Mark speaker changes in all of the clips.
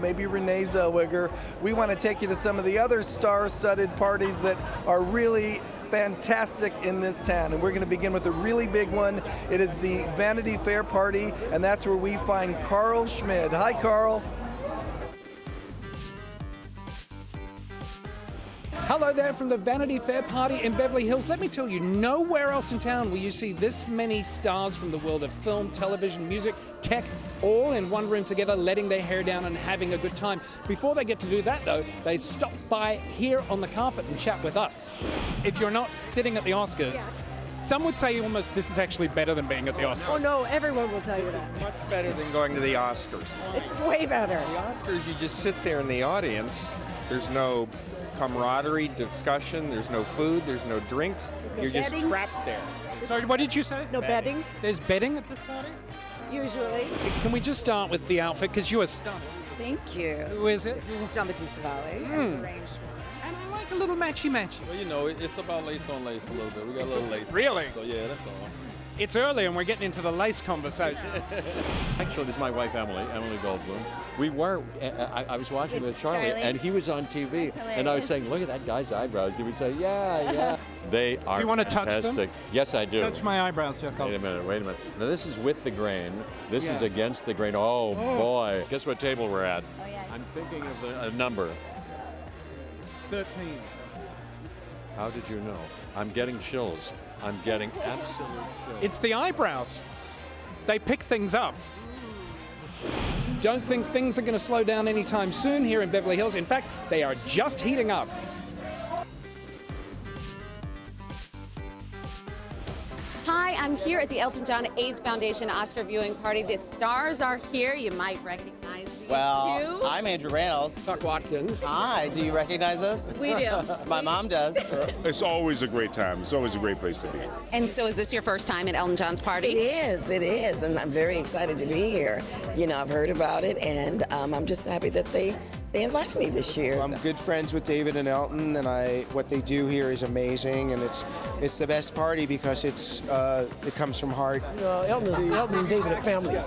Speaker 1: maybe Renee Zellweger. We want to take you to some of the other star-studded parties that are really fantastic in this town, and we're going to begin with a really big one. It is the Vanity Fair party, and that's where we find Carl Schmid. Hi, Carl.
Speaker 2: Hello there from the Vanity Fair party in Beverly Hills. Let me tell you, nowhere else in town will you see this many stars from the world of film, television, music, tech, all in one room together, letting their hair down and having a good time. Before they get to do that, though, they stop by here on the carpet and chat with us. If you're not sitting at the Oscars, some would say almost this is actually better than being at the Oscars.
Speaker 3: Oh no, everyone will tell you that.
Speaker 4: Much better than going to the Oscars.
Speaker 3: It's way better.
Speaker 4: The Oscars, you just sit there in the audience. There's no camaraderie, discussion, there's no food, there's no drinks. You're just trapped there.
Speaker 2: Sorry, what did you say?
Speaker 3: No bedding.
Speaker 2: There's bedding at this party?
Speaker 3: Usually.
Speaker 2: Can we just start with the outfit, because you are stunned.
Speaker 5: Thank you.
Speaker 2: Who is it?
Speaker 5: Jean-Baptiste Valley.
Speaker 2: And I like a little matchy-matchy.
Speaker 6: Well, you know, it's about lace on lace a little bit. We got a little lace.
Speaker 2: Really?
Speaker 6: So, yeah, that's all.
Speaker 2: It's early and we're getting into the lace conversation.
Speaker 7: Actually, this is my wife, Emily Goldblum. We were, I was watching with Charlie, and he was on TV, and I was saying, look at that guy's eyebrows. He would say, yeah. They are
Speaker 2: Do you want to touch
Speaker 7: fantastic.
Speaker 2: them?
Speaker 7: Yes, I do.
Speaker 2: Touch my eyebrows, Jeff.
Speaker 7: Wait a minute. Now, this is with the grain. This is against the grain. Oh, boy. Guess what table we're at?
Speaker 5: Oh, yeah.
Speaker 7: I'm thinking of a number.
Speaker 2: 13.
Speaker 7: How did you know? I'm getting chills. I'm getting absolute chills.
Speaker 2: It's the eyebrows. They pick things up. Don't think things are going to slow down anytime soon here in Beverly Hills. In fact, they are just heating up.
Speaker 8: Hi, I'm here at the Elton John AIDS Foundation Oscar viewing party. The stars are here. You might recognize these two.
Speaker 9: I'm Andrew Reynolds.
Speaker 10: Tuck Watkins.
Speaker 9: Hi, do you recognize us?
Speaker 8: We do.
Speaker 9: My mom does.
Speaker 11: It's always a great time. It's always a great place to be.
Speaker 8: And so is this your first time at Elton John's party?
Speaker 5: It is, and I'm very excited to be here. You know, I've heard about it, and I'm just happy that they invited me this year.
Speaker 9: I'm good friends with David and Elton, and what they do here is amazing, and it's the best party because it comes from heart.
Speaker 10: You know, Elton and David are family.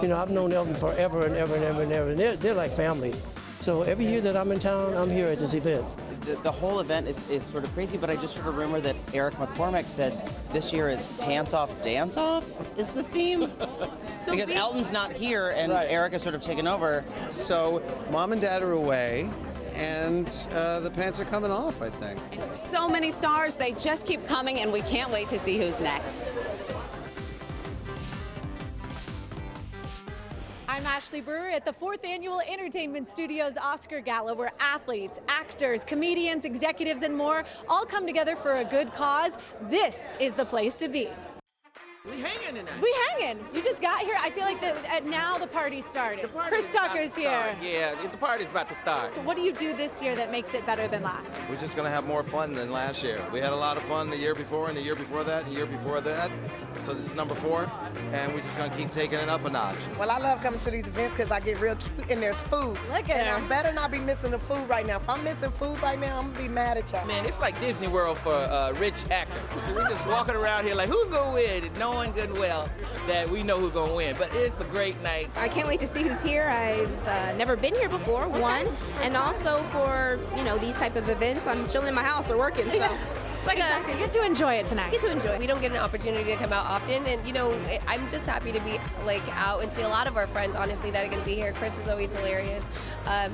Speaker 10: You know, I've known Elton forever and ever and ever and ever, and they're like family. So every year that I'm in town, I'm here at this event.
Speaker 9: The whole event is sort of crazy, but I just heard a rumor that Eric McCormack said this year is Pants Off, Dance Off is the theme. Because Elton's not here and Eric has sort of taken over.
Speaker 10: So Mom and Dad are away, and the pants are coming off, I think.
Speaker 8: So many stars, they just keep coming, and we can't wait to see who's next.
Speaker 12: I'm Ashley Brewer at the 4th Annual Entertainment Studios Oscar Gala, where athletes, actors, comedians, executives, and more all come together for a good cause. This is the place to be.
Speaker 9: We hanging tonight.
Speaker 12: We hanging. You just got here. I feel like now the party started. Chris Tucker's here.
Speaker 9: Yeah, the party's about to start.
Speaker 12: So what do you do this year that makes it better than last?
Speaker 9: We're just going to have more fun than last year. We had a lot of fun the year before, and the year before that, and the year before that. So this is number 4, and we're just going to keep taking it up a notch.
Speaker 3: Well, I love coming to these events because I get real cute and there's food.
Speaker 12: Look at
Speaker 3: and
Speaker 12: her.
Speaker 3: I better not be missing the food right now. If I'm missing food right now, I'm going to be mad at y'all.
Speaker 9: Man, it's like Disney World for rich actors. We're just walking around here like, who's going to win? Knowing good and well that we know who's going to win. But it's a great night.
Speaker 5: I can't wait to see who's here. I've never been here before, one, and also for, you know, these type of events, I'm chilling in my house or working, so. It's like
Speaker 12: you get to enjoy it tonight.
Speaker 5: Get to enjoy.
Speaker 8: We don't get an opportunity to come out often, and you know, I'm just happy to be like out and see a lot of our friends, honestly, that are going to be here. Chris is always hilarious.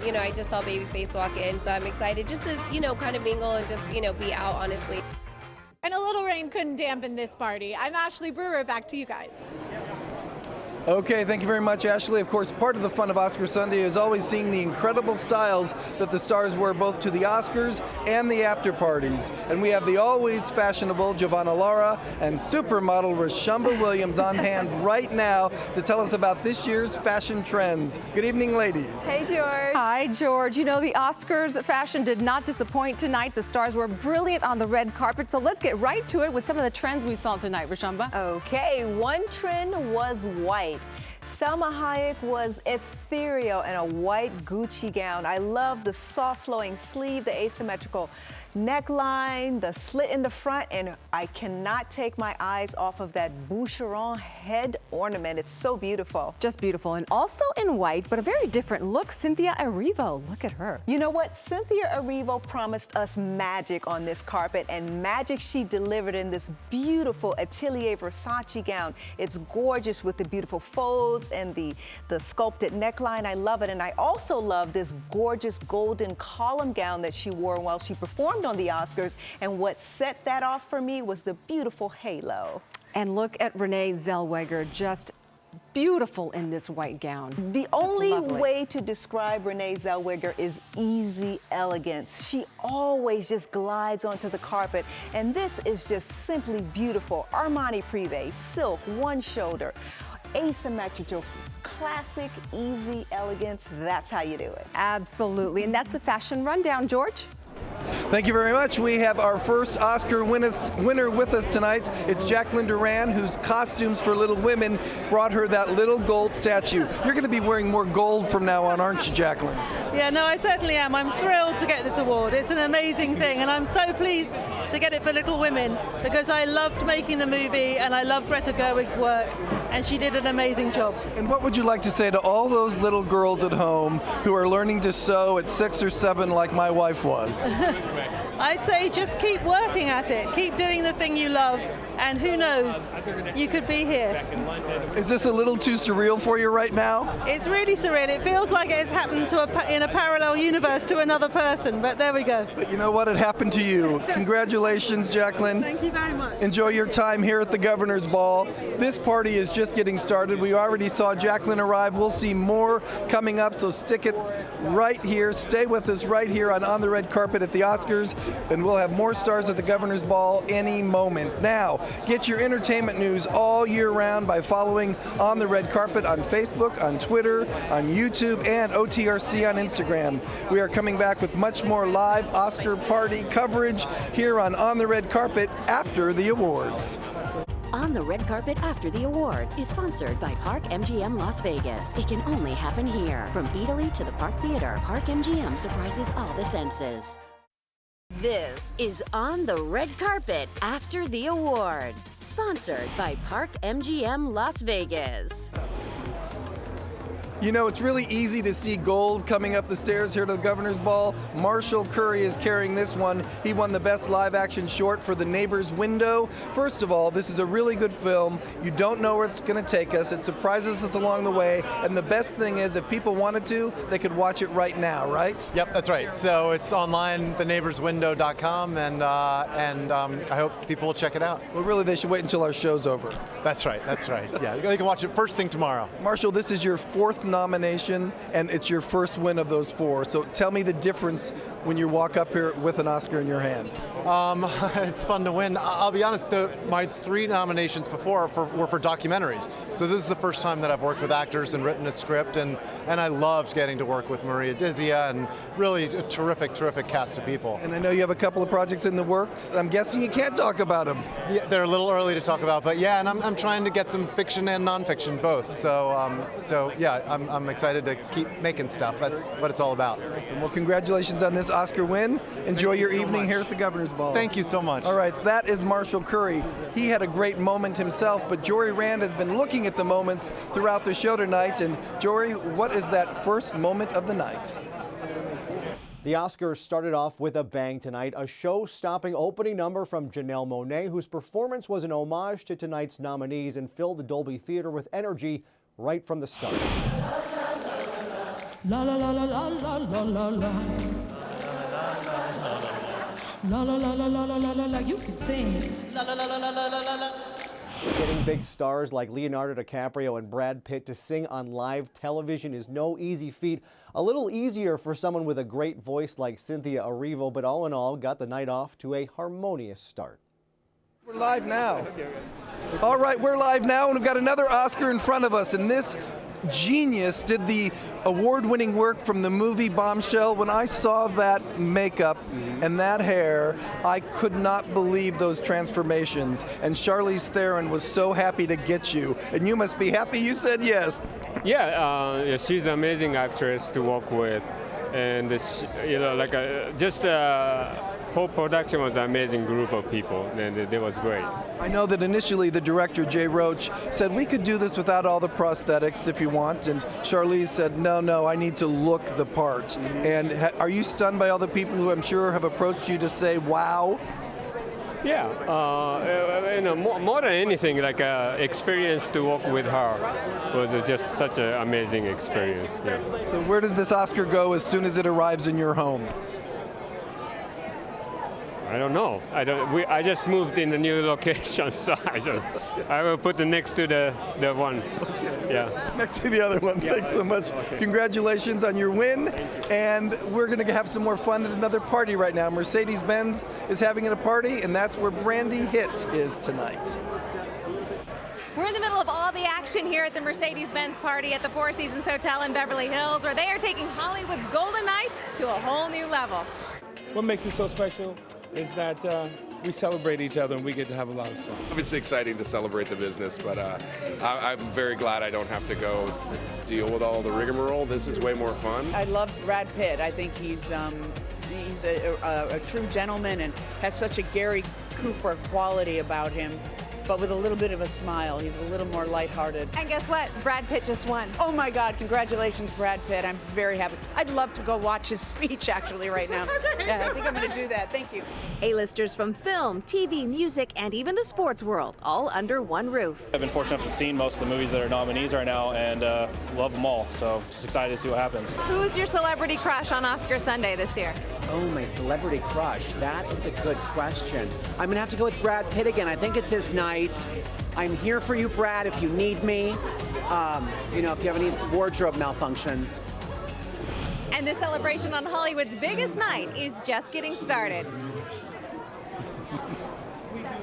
Speaker 8: You know, I just saw Babyface walk in, so I'm excited just to, you know, kind of mingle and just, you know, be out, honestly.
Speaker 12: And a little rain couldn't dampen this party. I'm Ashley Brewer. Back to you guys.
Speaker 1: Okay, thank you very much, Ashley. Of course, part of the fun of Oscar Sunday is always seeing the incredible styles that the stars wear both to the Oscars and the after parties. And we have the always fashionable Giovanna Laura and supermodel Rashumba Williams on hand right now to tell us about this year's fashion trends. Good evening, ladies.
Speaker 5: Hey, George.
Speaker 13: Hi, George. You know, the Oscars fashion did not disappoint tonight. The stars were brilliant on the red carpet. So let's get right to it with some of the trends we saw tonight, Rashumba.
Speaker 5: Okay, one trend was white. Salma Hayek was ethereal in a white Gucci gown. I love the soft flowing sleeve, the asymmetrical
Speaker 14: neckline, the slit in the front, and I cannot take my eyes off of that Boucheron head ornament. It's so beautiful.
Speaker 13: Just beautiful, and also in white, but a very different look. Cynthia Erivo, look at her.
Speaker 14: You know what? Cynthia Erivo promised us magic on this carpet, and magic she delivered in this beautiful Atelier Versace gown. It's gorgeous with the beautiful folds and the sculpted neckline. I love it, and I also love this gorgeous golden column gown that she wore while she performed on the Oscars, and what set that off for me was the beautiful halo.
Speaker 13: And look at Renee Zellweger, just beautiful in this white gown.
Speaker 14: The only way to describe Renee Zellweger is easy elegance. She always just glides onto the carpet, and this is just simply beautiful. Armani Privé, silk, one shoulder, asymmetrical, classic, easy elegance. That's how you do it.
Speaker 13: Absolutely, and that's the fashion rundown, George.
Speaker 1: Thank you very much. We have our first Oscar winner with us tonight. It's Jacqueline Duran, whose Costumes for Little Women brought her that little gold statue. You're going to be wearing more gold from now on, aren't you, Jacqueline?
Speaker 15: Yeah, no, I certainly am. I'm thrilled to get this award. It's an amazing thing, and I'm so pleased to get it for Little Women because I loved making the movie and I love Greta Gerwig's work, and she did an amazing job.
Speaker 1: And what would you like to say to all those little girls at home who are learning to sew at 6 or 7 like my wife was?
Speaker 15: I say just keep working at it, keep doing the thing you love, and who knows, you could be here.
Speaker 1: Is this a little too surreal for you right now?
Speaker 15: It's really surreal. It feels like it's happened to in a parallel universe to another person, but there we go.
Speaker 1: But you know what? It happened to you. Congratulations, Jacqueline.
Speaker 15: Thank you very much.
Speaker 1: Enjoy your time here at the Governor's Ball. This party is just getting started. We already saw Jacqueline arrive. We'll see more coming up, so stick it right here. Stay with us right here on the Red Carpet at the Oscars, and we'll have more stars at the Governor's Ball any moment. Now, get your entertainment news all year round by following On the Red Carpet on Facebook, on Twitter, on YouTube, and OTRC on Instagram. We are coming back with much more live Oscar party coverage here on the Red Carpet after the awards.
Speaker 16: On the Red Carpet After the Awards is sponsored by Park MGM Las Vegas. It can only happen here. From Italy to the Park Theater, Park MGM surprises all the senses. This is On the Red Carpet After the Awards, sponsored by Park MGM Las Vegas.
Speaker 1: You know, it's really easy to see gold coming up the stairs here to the Governor's Ball. Marshall Curry is carrying this one. He won the Best Live Action Short for The Neighbor's Window. First of all, this is a really good film. You don't know where it's going to take us. It surprises us along the way. And the best thing is, if people wanted to, they could watch it right now, right?
Speaker 17: Yep, that's right. So it's online, theneighborswindow.com, and I hope people will check it out.
Speaker 1: Well, really, they should wait until our show's over.
Speaker 17: That's right, that's right. Yeah, they can watch it first thing tomorrow.
Speaker 1: Marshall, this is your 4th nomination, and it's your first win of those 4. So tell me the difference when you walk up here with an Oscar in your hand.
Speaker 17: It's fun to win. I'll be honest, my 3 nominations before were for documentaries. So this is the first time that I've worked with actors and written a script, and I loved getting to work with Maria Dizia, and really a terrific, terrific cast of people.
Speaker 1: And I know you have a couple of projects in the works. I'm guessing you can't talk about them.
Speaker 17: Yeah, they're a little early to talk about, but yeah, and I'm trying to get some fiction and nonfiction both. So yeah, I'm excited to keep making stuff. That's what it's all about.
Speaker 1: Awesome. Well, congratulations on this Oscar win. Enjoy your evening here at the Governor's Ball.
Speaker 17: Thank you so much.
Speaker 1: All right, that is Marshall Curry. He had a great moment himself, but Jory Rand has been looking at the moments throughout the show tonight. And Jory, what is that first moment of the night?
Speaker 18: The Oscars started off with a bang tonight, a show-stopping opening number from Janelle Monáe, whose performance was an homage to tonight's nominees and filled the Dolby Theater with energy right from the start.
Speaker 19: La la la la la la la la la. La la la la la la la la la. You can sing. La la la la la la la la.
Speaker 18: Getting big stars like Leonardo DiCaprio and Brad Pitt to sing on live television is no easy feat. A little easier for someone with a great voice like Cynthia Erivo, but all in all, got the night off to a harmonious start.
Speaker 1: We're live now. All right, we're live now, and we've got another Oscar in front of us, and this genius did the award-winning work from the movie Bombshell. When I saw that makeup and that hair, I could not believe those transformations. And Charlize Theron was so happy to get you. And you must be happy you said yes.
Speaker 20: Yeah, she's an amazing actress to work with. And, whole production was an amazing group of people, and it was great.
Speaker 1: I know that initially the director, Jay Roach, said we could do this without all the prosthetics if you want, and Charlize said, no, I need to look the part. And are you stunned by all the people who I'm sure have approached you to say, wow?
Speaker 20: Yeah, more than anything, like experience to work with her was just such an amazing experience. Yeah.
Speaker 1: So where does this Oscar go as soon as it arrives in your home?
Speaker 20: I don't know. I just moved in the new location, so I will put it next to the one. Okay. Yeah.
Speaker 1: Next to the other one. Yeah. Thanks so much. Okay. Congratulations on your win. And we're going to have some more fun at another party right now. Mercedes-Benz is having a party, and that's where Brandy Hitt is tonight.
Speaker 12: We're in the middle of all the action here at the Mercedes-Benz party at the Four Seasons Hotel in Beverly Hills, where they are taking Hollywood's Golden Night to a whole new level.
Speaker 21: What makes it so special is that we celebrate each other and we get to have a lot of fun.
Speaker 22: Obviously exciting to celebrate the business, but I'm very glad I don't have to go deal with all the rigmarole. This is way more fun.
Speaker 23: I love Brad Pitt. I think he's a true gentleman and has such a Gary Cooper quality about him, but with a little bit of a smile. He's a little more lighthearted.
Speaker 12: And guess what? Brad Pitt just won.
Speaker 23: Oh my God, congratulations, Brad Pitt. I'm very happy. I'd love to go watch his speech actually right now. Yeah, I think I'm gonna do that. Thank you.
Speaker 5: A-listers from film, TV, music, and even the sports world, all under one roof.
Speaker 24: I've been fortunate enough to see most of the movies that are nominees right now and love them all, so just excited to see what happens.
Speaker 12: Who's your celebrity crush on Oscar Sunday this year?
Speaker 25: Oh, my celebrity crush. That is a good question. I'm going to have to go with Brad Pitt again. I think it's his night. I'm here for you, Brad, if you need me. If you have any wardrobe malfunctions.
Speaker 12: And the celebration on Hollywood's biggest night is just getting started.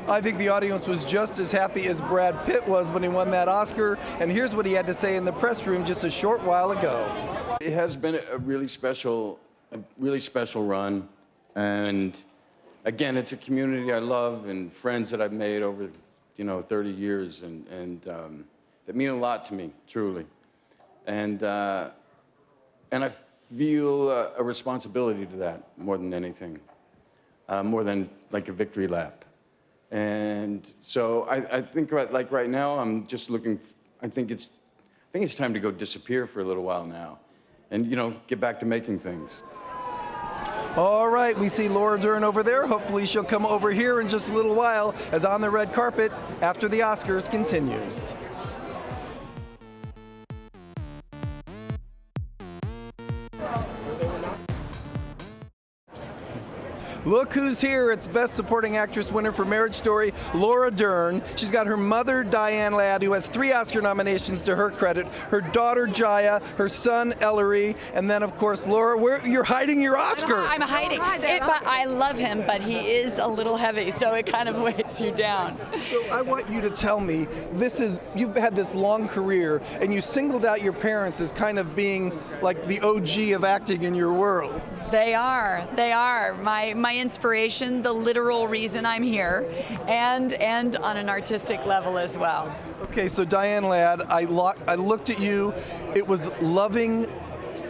Speaker 1: I think the audience was just as happy as Brad Pitt was when he won that Oscar, and here's what he had to say in the press room just a short while ago.
Speaker 26: It has been a really special run, and again, it's a community I love and friends that I've made over 30 years and that mean a lot to me, truly. And I feel a responsibility to that more than anything, more than like a victory lap. And so I think right now I'm just looking. I think it's time to go disappear for a little while now, and get back to making things.
Speaker 1: All right, we see Laura Dern over there. Hopefully she'll come over here in just a little while as On the Red Carpet After the Oscars continues. Look who's here. It's Best Supporting Actress winner for Marriage Story, Laura Dern. She's got her mother, Diane Ladd, who has 3 Oscar nominations to her credit, her daughter, Jaya, her son, Ellery, and then, of course, Laura, you're hiding your Oscar.
Speaker 27: I'm hiding it, but I love him, but he is a little heavy, so it kind of weighs you down.
Speaker 1: So I want you to tell me, you've had this long career, and you singled out your parents as kind of being like the OG of acting in your world.
Speaker 27: They are. My inspiration, the literal reason I'm here, and on an artistic level as well.
Speaker 1: Okay, so Diane Ladd, I looked at you. It was loving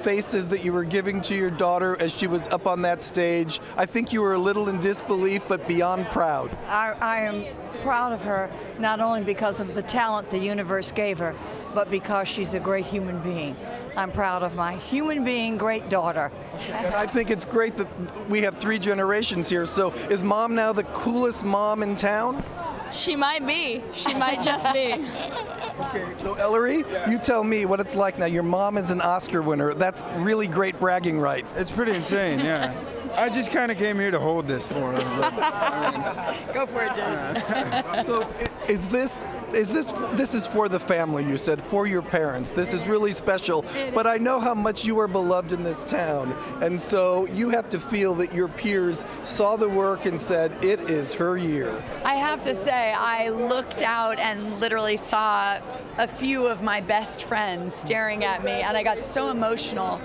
Speaker 1: faces that you were giving to your daughter as she was up on that stage. I think you were a little in disbelief, but beyond proud.
Speaker 28: I am proud of her, not only because of the talent the universe gave her, but because she's a great human being. I'm proud of my human being, great daughter.
Speaker 1: And I think it's great that we have 3 generations here. So is Mom now the coolest mom in town?
Speaker 27: She might be. She might just be.
Speaker 1: Okay, so Ellery, you tell me what it's like now. Your mom is an Oscar winner. That's really great bragging rights.
Speaker 29: It's pretty insane, yeah. I just kind of came here to hold this for her.
Speaker 27: Go for it, Jim.
Speaker 1: So this is for the family, you said, for your parents. This is really special. But I know how much you are beloved in this town. And so you have to feel that your peers saw the work and said, it is her year.
Speaker 27: I have to say, I looked out and literally saw a few of my best friends staring at me, and I got so emotional.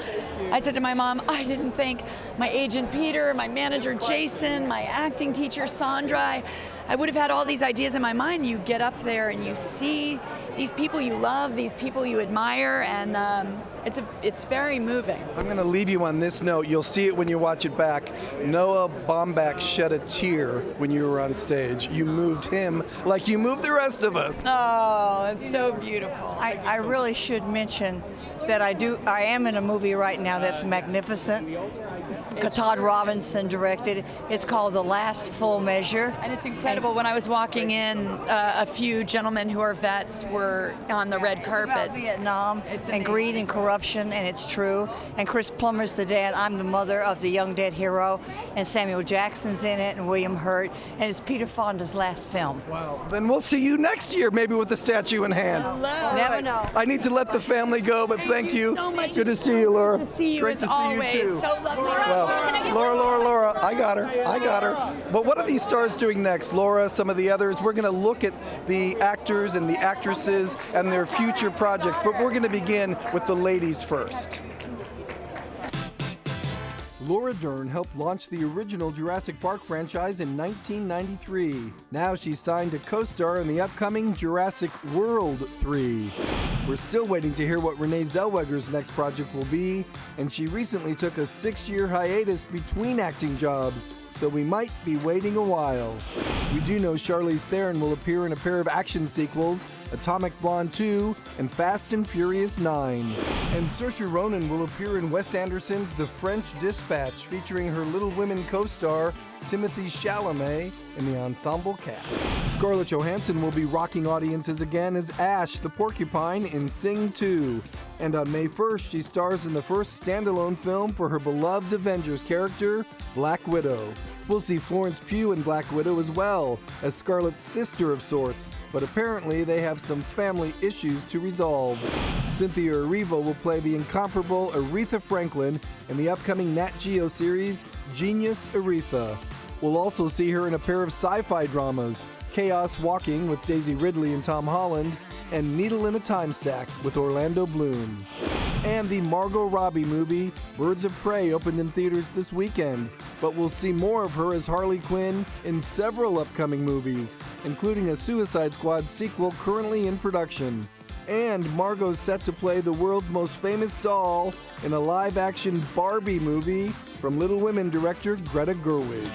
Speaker 27: I said to my mom, I didn't think my agent Peter, my manager Jason, my acting teacher Sandra, I would have had all these ideas in my mind. You get up there and you see these people you love, these people you admire, and it's very moving.
Speaker 1: I'm going to leave you on this note. You'll see it when you watch it back. Noah Baumbach shed a tear when you were on stage. You moved him like you moved the rest of us.
Speaker 27: Oh, it's so beautiful.
Speaker 28: I really should mention that I am in a movie right now that's magnificent. Todd Robinson directed. It's called The Last Full Measure.
Speaker 27: And it's incredible. When I was walking in, a few gentlemen who are vets were on the red carpet.
Speaker 28: Vietnam and greed and corruption, and it's true. And Chris Plummer's the dad. I'm the mother of the young dead hero. And Samuel Jackson's in it, and William Hurt. And it's Peter Fonda's last film.
Speaker 1: Wow. Then we'll see you next year, maybe with the statue in hand.
Speaker 28: Hello. Never know.
Speaker 1: I need to let the family go, but thank you.
Speaker 27: So much.
Speaker 1: Good to see you, Laura.
Speaker 27: Good to see you
Speaker 1: Great
Speaker 27: as
Speaker 1: to see
Speaker 27: always.
Speaker 1: you too.
Speaker 27: So lovely.
Speaker 1: Well, Laura, I got her. But what are these stars doing next? Laura, some of the others, we're going to look at the actors and the actresses and their future projects, but we're going to begin with the ladies first. Laura Dern helped launch the original Jurassic Park franchise in 1993. Now she's signed to co-star in the upcoming Jurassic World 3. We're still waiting to hear what Renee Zellweger's next project will be, and she recently took a 6-year hiatus between acting jobs, so we might be waiting a while. We do know Charlize Theron will appear in a pair of action sequels, Atomic Blonde 2 and Fast and Furious 9. And Saoirse Ronan will appear in Wes Anderson's The French Dispatch, featuring her Little Women co-star Timothée Chalamet in the ensemble cast. Scarlett Johansson will be rocking audiences again as Ash the Porcupine in Sing 2. And on May 1st, she stars in the first standalone film for her beloved Avengers character, Black Widow. We'll see Florence Pugh in Black Widow as well, as Scarlett's sister of sorts, but apparently they have some family issues to resolve. Cynthia Erivo will play the incomparable Aretha Franklin in the upcoming Nat Geo series, Genius Aretha. We'll also see her in a pair of sci-fi dramas, Chaos Walking with Daisy Ridley and Tom Holland, and Needle in a Time Stack with Orlando Bloom. And the Margot Robbie movie, Birds of Prey, opened in theaters this weekend, but we'll see more of her as Harley Quinn in several upcoming movies, including a Suicide Squad sequel currently in production. And Margot's set to play the world's most famous doll in a live-action Barbie movie from Little Women director Greta Gerwig.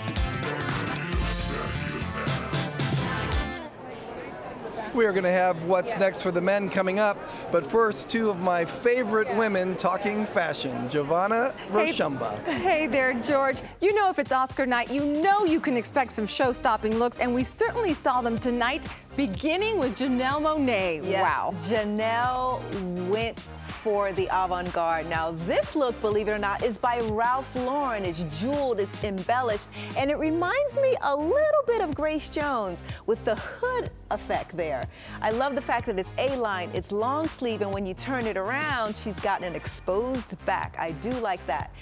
Speaker 1: We are going to have what's next for the men coming up, but first, two of my favorite women talking fashion, Giovanna Rochumba.
Speaker 13: Hey there, George. You know if it's Oscar night, you know you can expect some show-stopping looks, and we certainly saw them tonight, beginning with Janelle Monáe.
Speaker 14: Yes,
Speaker 13: Wow.
Speaker 14: Janelle went for the avant-garde. Now this look, believe it or not, is by Ralph Lauren. It's jeweled, it's embellished, and it reminds me a little bit of Grace Jones with the hood effect there. I love the fact that it's A-line, it's long sleeve, and when you turn it around, she's got an exposed back. I do like that.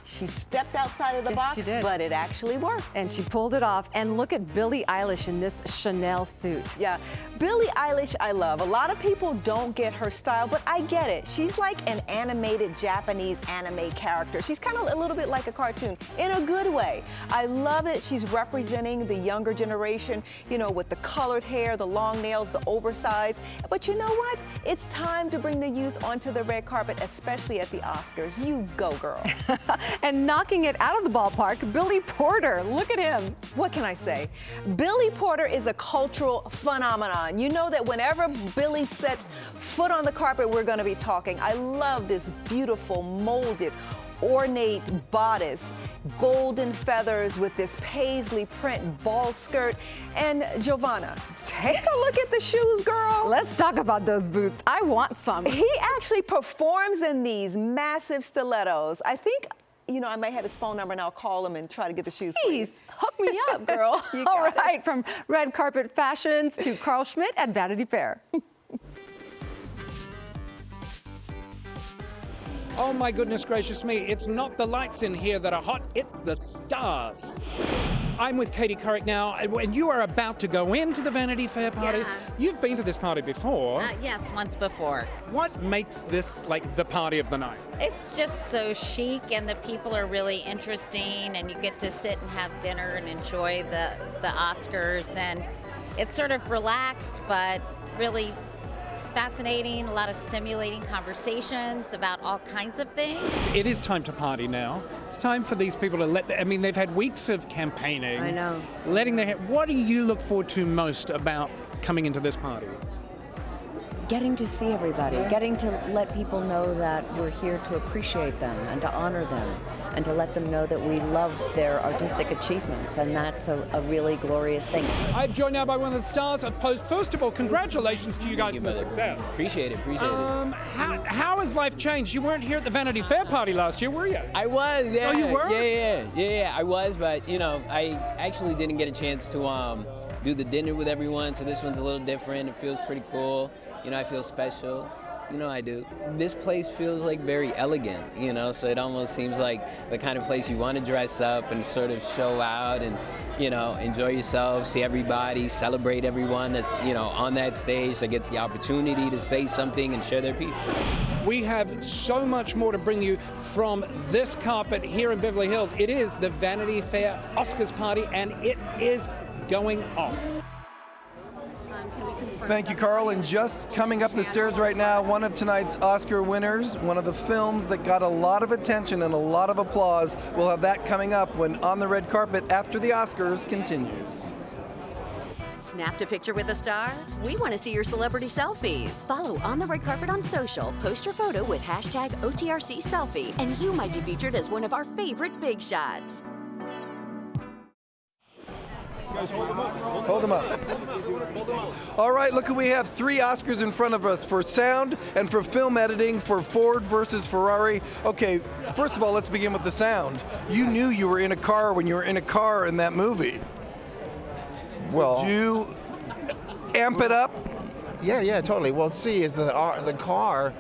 Speaker 14: She stepped outside of the box, but it actually worked.
Speaker 13: And she pulled it off. And look at Billie Eilish in this Chanel suit.
Speaker 14: Yeah, Billie Eilish I love. A lot of people don't get her style, but I get it. She's like an animated Japanese anime character. She's kind of a little bit like a cartoon in a good way. I love it. She's representing the younger generation, you know, with the colored hair, the long nails, the oversized. But you know what? It's time to bring the youth onto the red carpet, especially at the Oscars. You go, girl.
Speaker 13: And knocking it out of the ballpark, Billy Porter. Look at him.
Speaker 14: What can I say? Billy Porter is a cultural phenomenon. You know that whenever Billy sets foot on the carpet, we're going to be talking. I love this beautiful, molded, ornate bodice, golden feathers with this paisley print ball skirt. And Giovanna, take a look at the shoes, girl.
Speaker 13: Let's talk about those boots. I want some.
Speaker 14: He actually performs in these massive stilettos. I think, you know, I may have his phone number and I'll call him and try to get the shoes for you.
Speaker 13: Please, hook me up, girl. All right, from red carpet fashions to Carl Schmidt at Vanity Fair.
Speaker 2: Oh my goodness gracious me, it's not the lights in here that are hot, it's the stars. I'm with Katie Couric now, and you are about to go into the Vanity Fair party.
Speaker 3: Yeah.
Speaker 2: You've been to this party before.
Speaker 3: Yes, once before.
Speaker 2: What makes this like the party of the night?
Speaker 3: It's just so chic, and the people are really interesting, and you get to sit and have dinner and enjoy the Oscars, and it's sort of relaxed, but really fascinating, a lot of stimulating conversations about all kinds of things.
Speaker 2: It is time to party now. It's time for these people to I mean, they've had weeks of campaigning.
Speaker 4: I know.
Speaker 2: Letting their What do you look forward to most about coming into this party?
Speaker 4: Getting to see everybody, getting to let people know that we're here to appreciate them and to honor them and to let them know that we love their artistic achievements, and that's a really glorious thing.
Speaker 2: I'm joined now by one of the stars of Post. First of all, congratulations to you guys on the success.
Speaker 6: Appreciate it.
Speaker 2: How has life changed? You weren't here at the Vanity Fair party last year, were you?
Speaker 6: I was, yeah.
Speaker 2: Oh, you were?
Speaker 6: Yeah, I was, but you know, I actually didn't get a chance to do the dinner with everyone, so this one's a little different. It feels pretty cool. You know, I feel special. You know I do. This place feels like very elegant, you know, so it almost seems like the kind of place you want to dress up and sort of show out and, you know, enjoy yourself, see everybody, celebrate everyone that's, you know, on that stage that gets the opportunity to say something and share their piece.
Speaker 2: We have so much more to bring you from this carpet here in Beverly Hills. It is the Vanity Fair Oscars party, and it is going off.
Speaker 1: Thank you, Carl. And just coming up the stairs right now, one of tonight's Oscar winners, one of the films that got a lot of attention and a lot of applause. We'll have that coming up when On the Red Carpet After the Oscars continues.
Speaker 7: Snapped a picture with a star? We want to see your celebrity selfies. Follow On the Red Carpet on social, post your photo with hashtag OTRCselfie, and you might be featured as one of our favorite big shots.
Speaker 1: Hold them up. All right, look who we have. 3 Oscars in front of us for sound and for film editing for Ford versus Ferrari. Okay, first of all, let's begin with the sound. You knew you were in a car when you were in a car in that movie.
Speaker 8: Well,
Speaker 1: did you amp it up?
Speaker 8: Yeah, totally. Well, see, is the car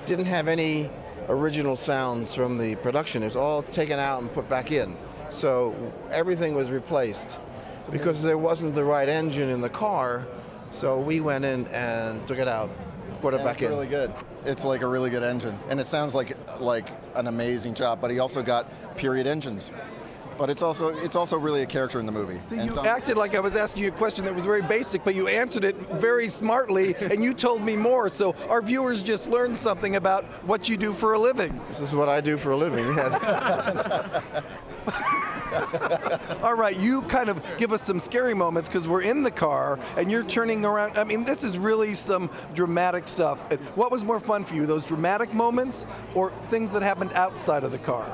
Speaker 8: didn't have any original sounds from the production. It was all taken out and put back in. So everything was replaced. Because there wasn't the right engine in the car, so we went in and took it out, put it back in.
Speaker 9: It's really good. It's like a really good engine, and it sounds like an amazing job. But he also got period engines. But it's also really a character in the movie.
Speaker 1: See, you acted like I was asking you a question that was very basic, but you answered it very smartly, and you told me more. So our viewers just learned something about what you do for a living.
Speaker 8: This is what I do for a living. Yes.
Speaker 1: All right, you kind of give us some scary moments because we're in the car and you're turning around. I mean, this is really some dramatic stuff. What was more fun for you, those dramatic moments or things that happened outside of the car?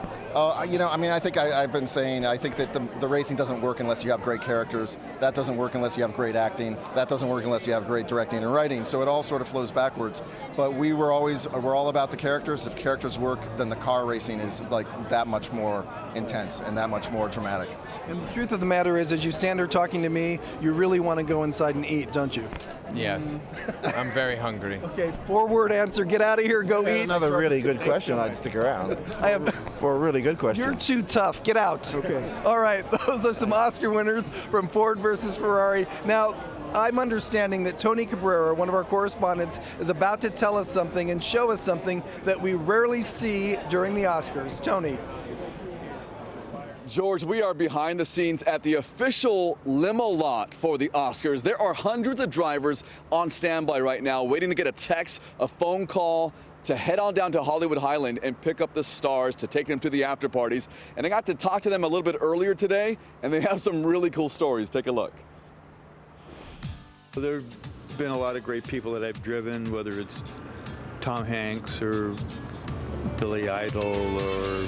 Speaker 9: You know, I mean, I think I've been saying, I think that the racing doesn't work unless you have great characters. That doesn't work unless you have great acting. That doesn't work unless you have great directing and writing. So it all sort of flows backwards. But we're all about the characters. If characters work, then the car racing is like that much more intense and that much more dramatic.
Speaker 1: And the truth of the matter is, as you stand there talking to me, you really want to go inside and eat, don't you?
Speaker 10: Yes. I'm very hungry.
Speaker 1: Okay, 4-word answer, get out of here, go eat.
Speaker 8: Another really good question, I'd stick around. For a really good question.
Speaker 1: You're too tough, get out.
Speaker 8: Okay.
Speaker 1: All right, those are some Oscar winners from Ford versus Ferrari. Now, I'm understanding that Tony Cabrera, one of our correspondents, is about to tell us something and show us something that we rarely see during the Oscars. Tony.
Speaker 11: George, we are behind the scenes at the official limo lot for the Oscars. There are hundreds of drivers on standby right now, waiting to get a text, a phone call, to head on down to Hollywood Highland and pick up the stars to take them to the after parties. And I got to talk to them a little bit earlier today, and they have some really cool stories. Take a look.
Speaker 15: There have been a lot of great people that I've driven, whether it's Tom Hanks or Billy Idol or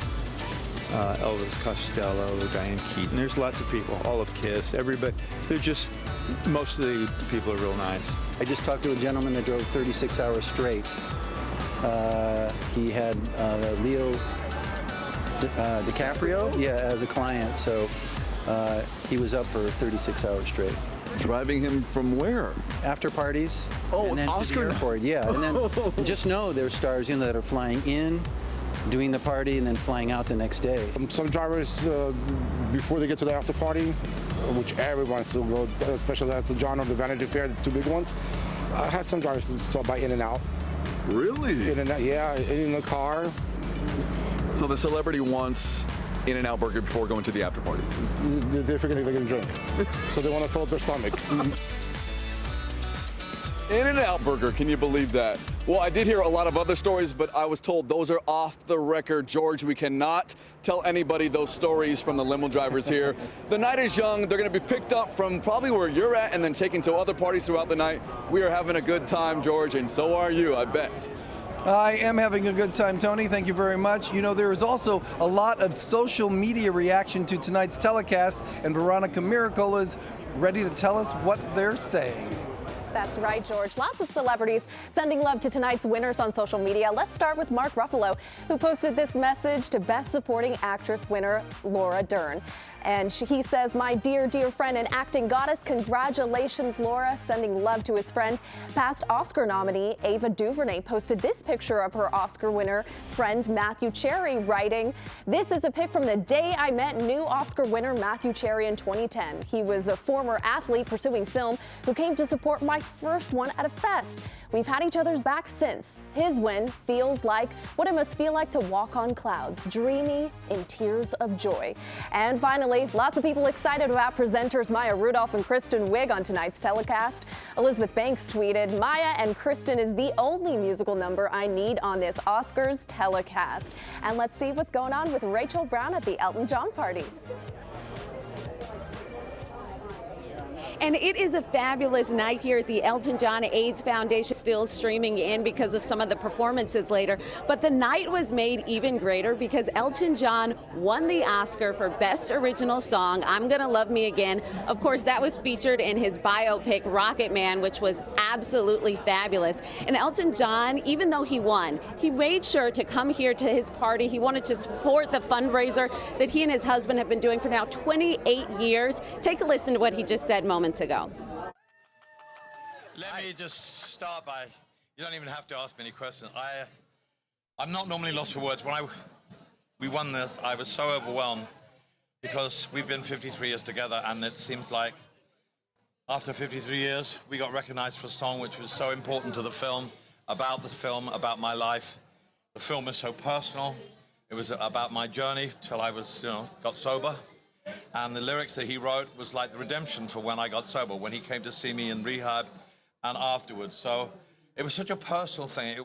Speaker 15: Elvis Costello or Diane Keaton. There's lots of people, all of KISS, everybody. They're just, most of the people are real nice.
Speaker 16: I just talked to a gentleman that drove 36 hours straight. He had Leo DiCaprio, as a client, so he was up for 36 hours straight.
Speaker 11: Driving him from where?
Speaker 16: After parties.
Speaker 11: Oh,
Speaker 16: and then
Speaker 11: Oscar.
Speaker 16: to the airport, yeah. And then and just know there's stars that are flying in, doing the party, and then flying out the next day.
Speaker 30: Some drivers, before they get to the after party, which everyone still go, especially at the John of the Vanity Fair, the 2 big ones, I had some drivers stop by In and Out.
Speaker 11: Really?
Speaker 30: In and Out, yeah, in the car.
Speaker 11: So the celebrity wants In-N-Out Burger before going to the after party.
Speaker 30: They're forgetting they're going to drink, so they want to fill up their stomach.
Speaker 11: In-N-Out Burger, can you believe that? Well, I did hear a lot of other stories, but I was told those are off the record. George, we cannot tell anybody those stories from the limo drivers here. The night is young. They're going to be picked up from probably where you're at and then taken to other parties throughout the night. We are having a good time, George, and so are you, I bet.
Speaker 1: I am having a good time, Tony. Thank you very much. You know, there is also a lot of social media reaction to tonight's telecast, and Veronica Miracle is ready to tell us what they're saying.
Speaker 5: That's right, George. Lots of celebrities sending love to tonight's winners on social media. Let's start with Mark Ruffalo, who posted this message to Best Supporting Actress winner Laura Dern. And he says, "My dear, dear friend and acting goddess, congratulations, Laura," sending love to his friend. Past Oscar nominee Ava DuVernay posted this picture of her Oscar winner friend Matthew Cherry, writing, "This is a pic from the day I met new Oscar winner Matthew Cherry in 2010. He was a former athlete pursuing film who came to support my first one at a fest. We've had each other's back since. His win feels like what it must feel like to walk on clouds, dreamy in tears of joy." And finally, lots of people excited about presenters Maya Rudolph and Kristen Wiig on tonight's telecast. Elizabeth Banks tweeted, "Maya and Kristen is the only musical number I need on this Oscars telecast." And let's see what's going on with Rachel Brown at the Elton John party.
Speaker 17: And it is a fabulous night here at the Elton John AIDS Foundation, still streaming in because of some of the performances later. But the night was made even greater because Elton John won the Oscar for Best Original Song, I'm Gonna Love Me Again. Of course, that was featured in his biopic, Rocketman, which was absolutely fabulous. And Elton John, even though he won, he made sure to come here to his party. He wanted to support the fundraiser that he and his husband have been doing for now 28 years. Take a listen to what he just said moments ago.
Speaker 18: Let me just start by, you don't even have to ask me any questions. I'm not normally lost for words. When we won this, I was so overwhelmed because we've been 53 years together, and it seems like after 53 years, we got recognized for a song which was so important to the film, about my life. The film is so personal. It was about my journey till I was, got sober. And the lyrics that he wrote was like the redemption for when I got sober, when he came to see me in rehab and afterwards. So it was such a personal thing.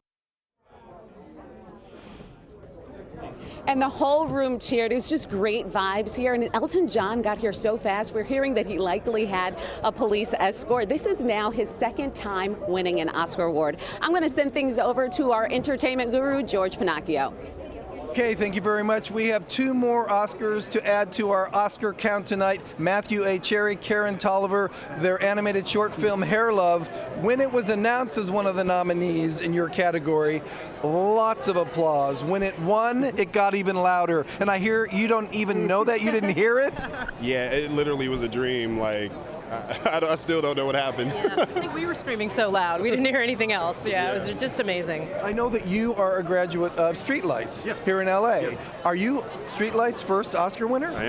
Speaker 17: And the whole room cheered. It was just great vibes here. And Elton John got here so fast. We're hearing that he likely had a police escort. This is now his second time winning an Oscar award. I'm going to send things over to our entertainment guru, George Pinocchio.
Speaker 1: Okay, thank you very much. We have two more Oscars to add to our Oscar count tonight. Matthew A. Cherry, Karen Tolliver, their animated short film Hair Love. When it was announced as one of the nominees in your category, lots of applause. When it won, it got even louder. And I hear you don't even know that? You didn't hear it?
Speaker 19: Yeah, it literally was a dream. Like, I still don't know what happened.
Speaker 20: Yeah, I think we were screaming so loud. We didn't hear anything else. Yeah, it was just amazing.
Speaker 1: I know that you are a graduate of Streetlights here in LA.
Speaker 19: Yes.
Speaker 1: Are you Streetlights' first Oscar winner?
Speaker 19: I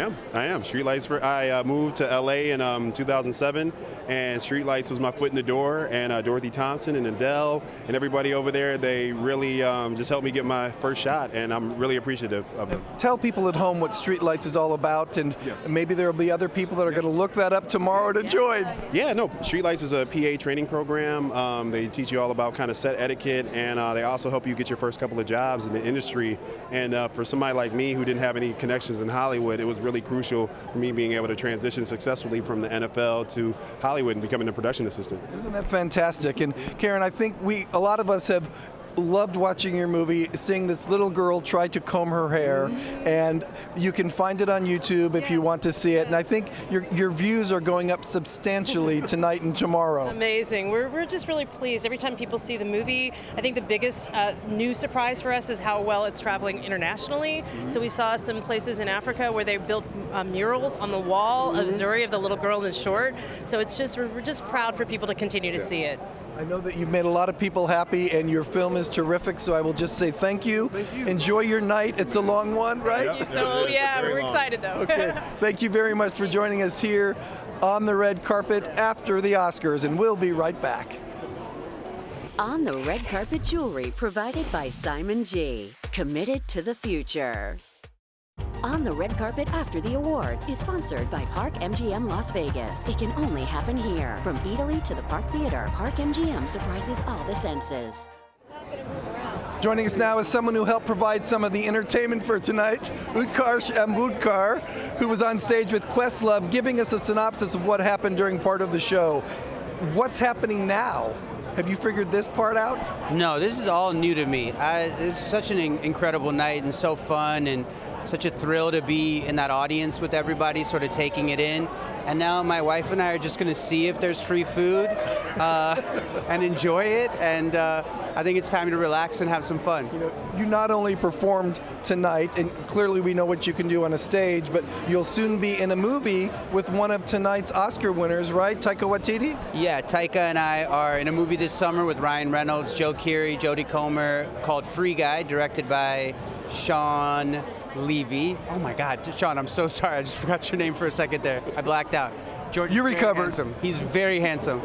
Speaker 19: am. Streetlights. I moved to LA in 2007, and Streetlights was my foot in the door. And Dorothy Thompson and Adele and everybody over there, they really just helped me get my first shot, and I'm really appreciative of it.
Speaker 1: Tell people at home what Streetlights is all about, and maybe there will be other people that are going to look that up tomorrow to join.
Speaker 19: Yeah, no, Streetlights is a PA training program. They teach you all about kind of set etiquette, and they also help you get your first couple of jobs in the industry. And for somebody like me who didn't have any connections in Hollywood, it was really crucial for me being able to transition successfully from the NFL to Hollywood and becoming a production assistant.
Speaker 1: Isn't that fantastic? And Karen, I think a lot of us have loved watching your movie, seeing this little girl try to comb her hair, and you can find it on YouTube if you want to see it. And I think your views are going up substantially tonight and tomorrow.
Speaker 20: Amazing. We're just really pleased. Every time people see the movie, I think the biggest new surprise for us is how well it's traveling internationally. So we saw some places in Africa where they built murals on the wall of Zuri, of the little girl in the short. So it's just, we're just proud for people to continue to see it.
Speaker 1: I know that you've made a lot of people happy, and your film is terrific, so I will just say thank you. Enjoy your night. It's a long one, right?
Speaker 20: Thank you. So, yeah, we're excited, though.
Speaker 1: Okay. Thank you very much for joining us here on the red carpet after the Oscars, and we'll be right back.
Speaker 7: On the red carpet jewelry provided by Simon G. Committed to the future. On the Red Carpet After the Awards is sponsored by Park MGM Las Vegas. It can only happen here. From Italy to the Park Theater, Park MGM surprises all the senses.
Speaker 1: Joining us now is someone who helped provide some of the entertainment for tonight, Utkarsh Ambudkar, who was on stage with Questlove, giving us a synopsis of what happened during part of the show. What's happening now? Have you figured this part out?
Speaker 12: No, this is all new to me. It's such an incredible night and so fun and such a thrill to be in that audience with everybody sort of taking it in. And now my wife and I are just going to see if there's free food and enjoy it. And I think it's time to relax and have some fun.
Speaker 1: You know, you not only performed tonight, and clearly we know what you can do on a stage, but you'll soon be in a movie with one of tonight's Oscar winners, right? Taika Waititi?
Speaker 12: Yeah, Taika and I are in a movie this summer with Ryan Reynolds, Joe Keery, Jodie Comer, called Free Guy, directed by Sean Levy. Oh my God, Sean, I'm so sorry. I just forgot your name for a second there. I blacked out. George, you recovered. He's very handsome.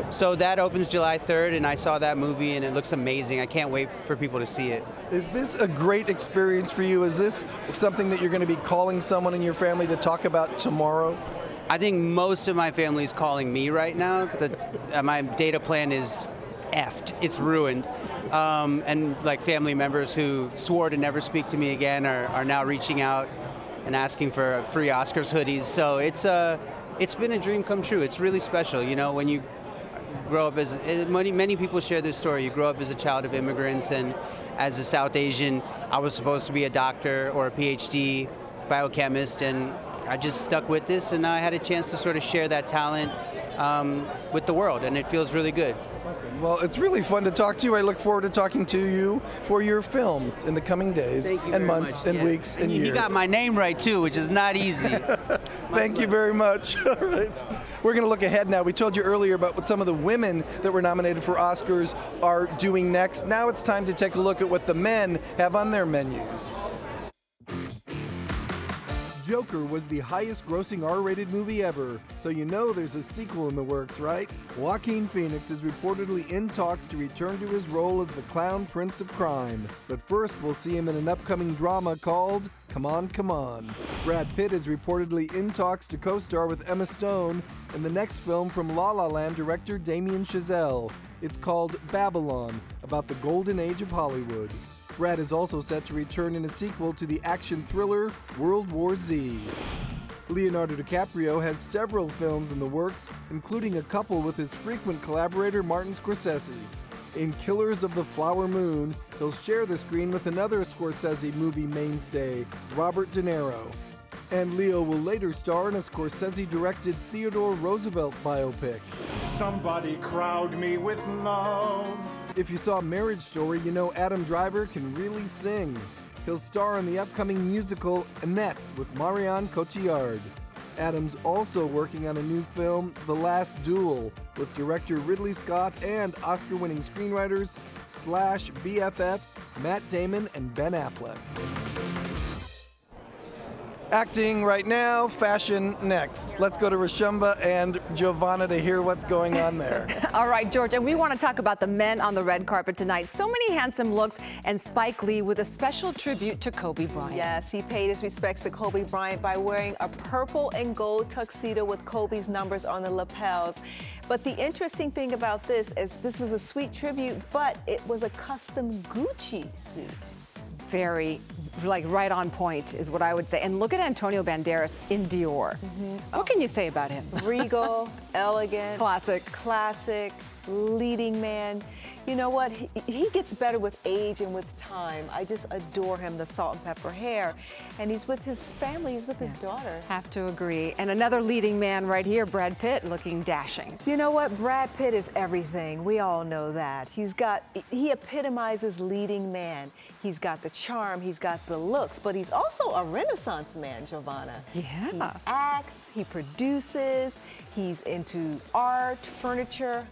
Speaker 12: So that opens July 3rd, and I saw that movie, and it looks amazing. I can't wait for people to see it.
Speaker 1: Is this a great experience for you? Is this something that you're going to be calling someone in your family to talk about tomorrow?
Speaker 12: I think most of my family is calling me right now. My data plan is effed. It's ruined. And like family members who swore to never speak to me again are now reaching out and asking for free Oscars hoodies. So it's been a dream come true. It's really special. You know, when you grow up as many people share this story. You grow up as a child of immigrants, and as a South Asian, I was supposed to be a doctor or a PhD biochemist, and I just stuck with this, and now I had a chance to sort of share that talent with the world, and it feels really good.
Speaker 1: Awesome. Well, it's really fun to talk to you. I look forward to talking to you for your films in the coming days and months and weeks and years.
Speaker 12: You got my name right too, which is not easy.
Speaker 1: Thank you very much. All right. We're going to look ahead now. We told you earlier about what some of the women that were nominated for Oscars are doing next. Now it's time to take a look at what the men have on their menus. Joker was the highest grossing R-rated movie ever, so you know there's a sequel in the works, right? Joaquin Phoenix is reportedly in talks to return to his role as the clown prince of crime. But first, we'll see him in an upcoming drama called Come On, Come On. Brad Pitt is reportedly in talks to co-star with Emma Stone in the next film from La La Land director Damien Chazelle. It's called Babylon, about the golden age of Hollywood. Brad is also set to return in a sequel to the action thriller World War Z. Leonardo DiCaprio has several films in the works, including a couple with his frequent collaborator Martin Scorsese. In Killers of the Flower Moon, he'll share the screen with another Scorsese movie mainstay, Robert De Niro. And Leo will later star in a Scorsese-directed Theodore Roosevelt biopic.
Speaker 21: Somebody crowd me with love.
Speaker 1: If you saw Marriage Story, you know Adam Driver can really sing. He'll star in the upcoming musical Annette with Marion Cotillard. Adam's also working on a new film, The Last Duel, with director Ridley Scott and Oscar-winning screenwriters /BFFs Matt Damon and Ben Affleck. Acting right now, fashion next. Let's go to Rashumba and Giovanna to hear what's going on there.
Speaker 13: All right, George, and we want to talk about the men on the red carpet tonight. So many handsome looks, and Spike Lee with a special tribute to Kobe Bryant.
Speaker 14: Yes, he paid his respects to Kobe Bryant by wearing a purple and gold tuxedo with Kobe's numbers on the lapels. But the interesting thing about this is this was a sweet tribute, but it was a custom Gucci suit.
Speaker 13: Very, like, right on point is what I would say. And look at Antonio Banderas in Dior. What can you say about him?
Speaker 14: Regal, elegant.
Speaker 13: Classic.
Speaker 14: Classic, leading man. You know what? He gets better with age and with time. I just adore him, the salt and pepper hair. And he's with his family, he's with his daughter.
Speaker 13: Have to agree. And another leading man right here, Brad Pitt, looking dashing.
Speaker 14: You know what? Brad Pitt is everything. We all know that. He epitomizes leading man. He's got the charm, he's got the looks, but he's also a Renaissance man, Giovanna.
Speaker 13: Yeah.
Speaker 14: He acts, he produces, he's into art, furniture.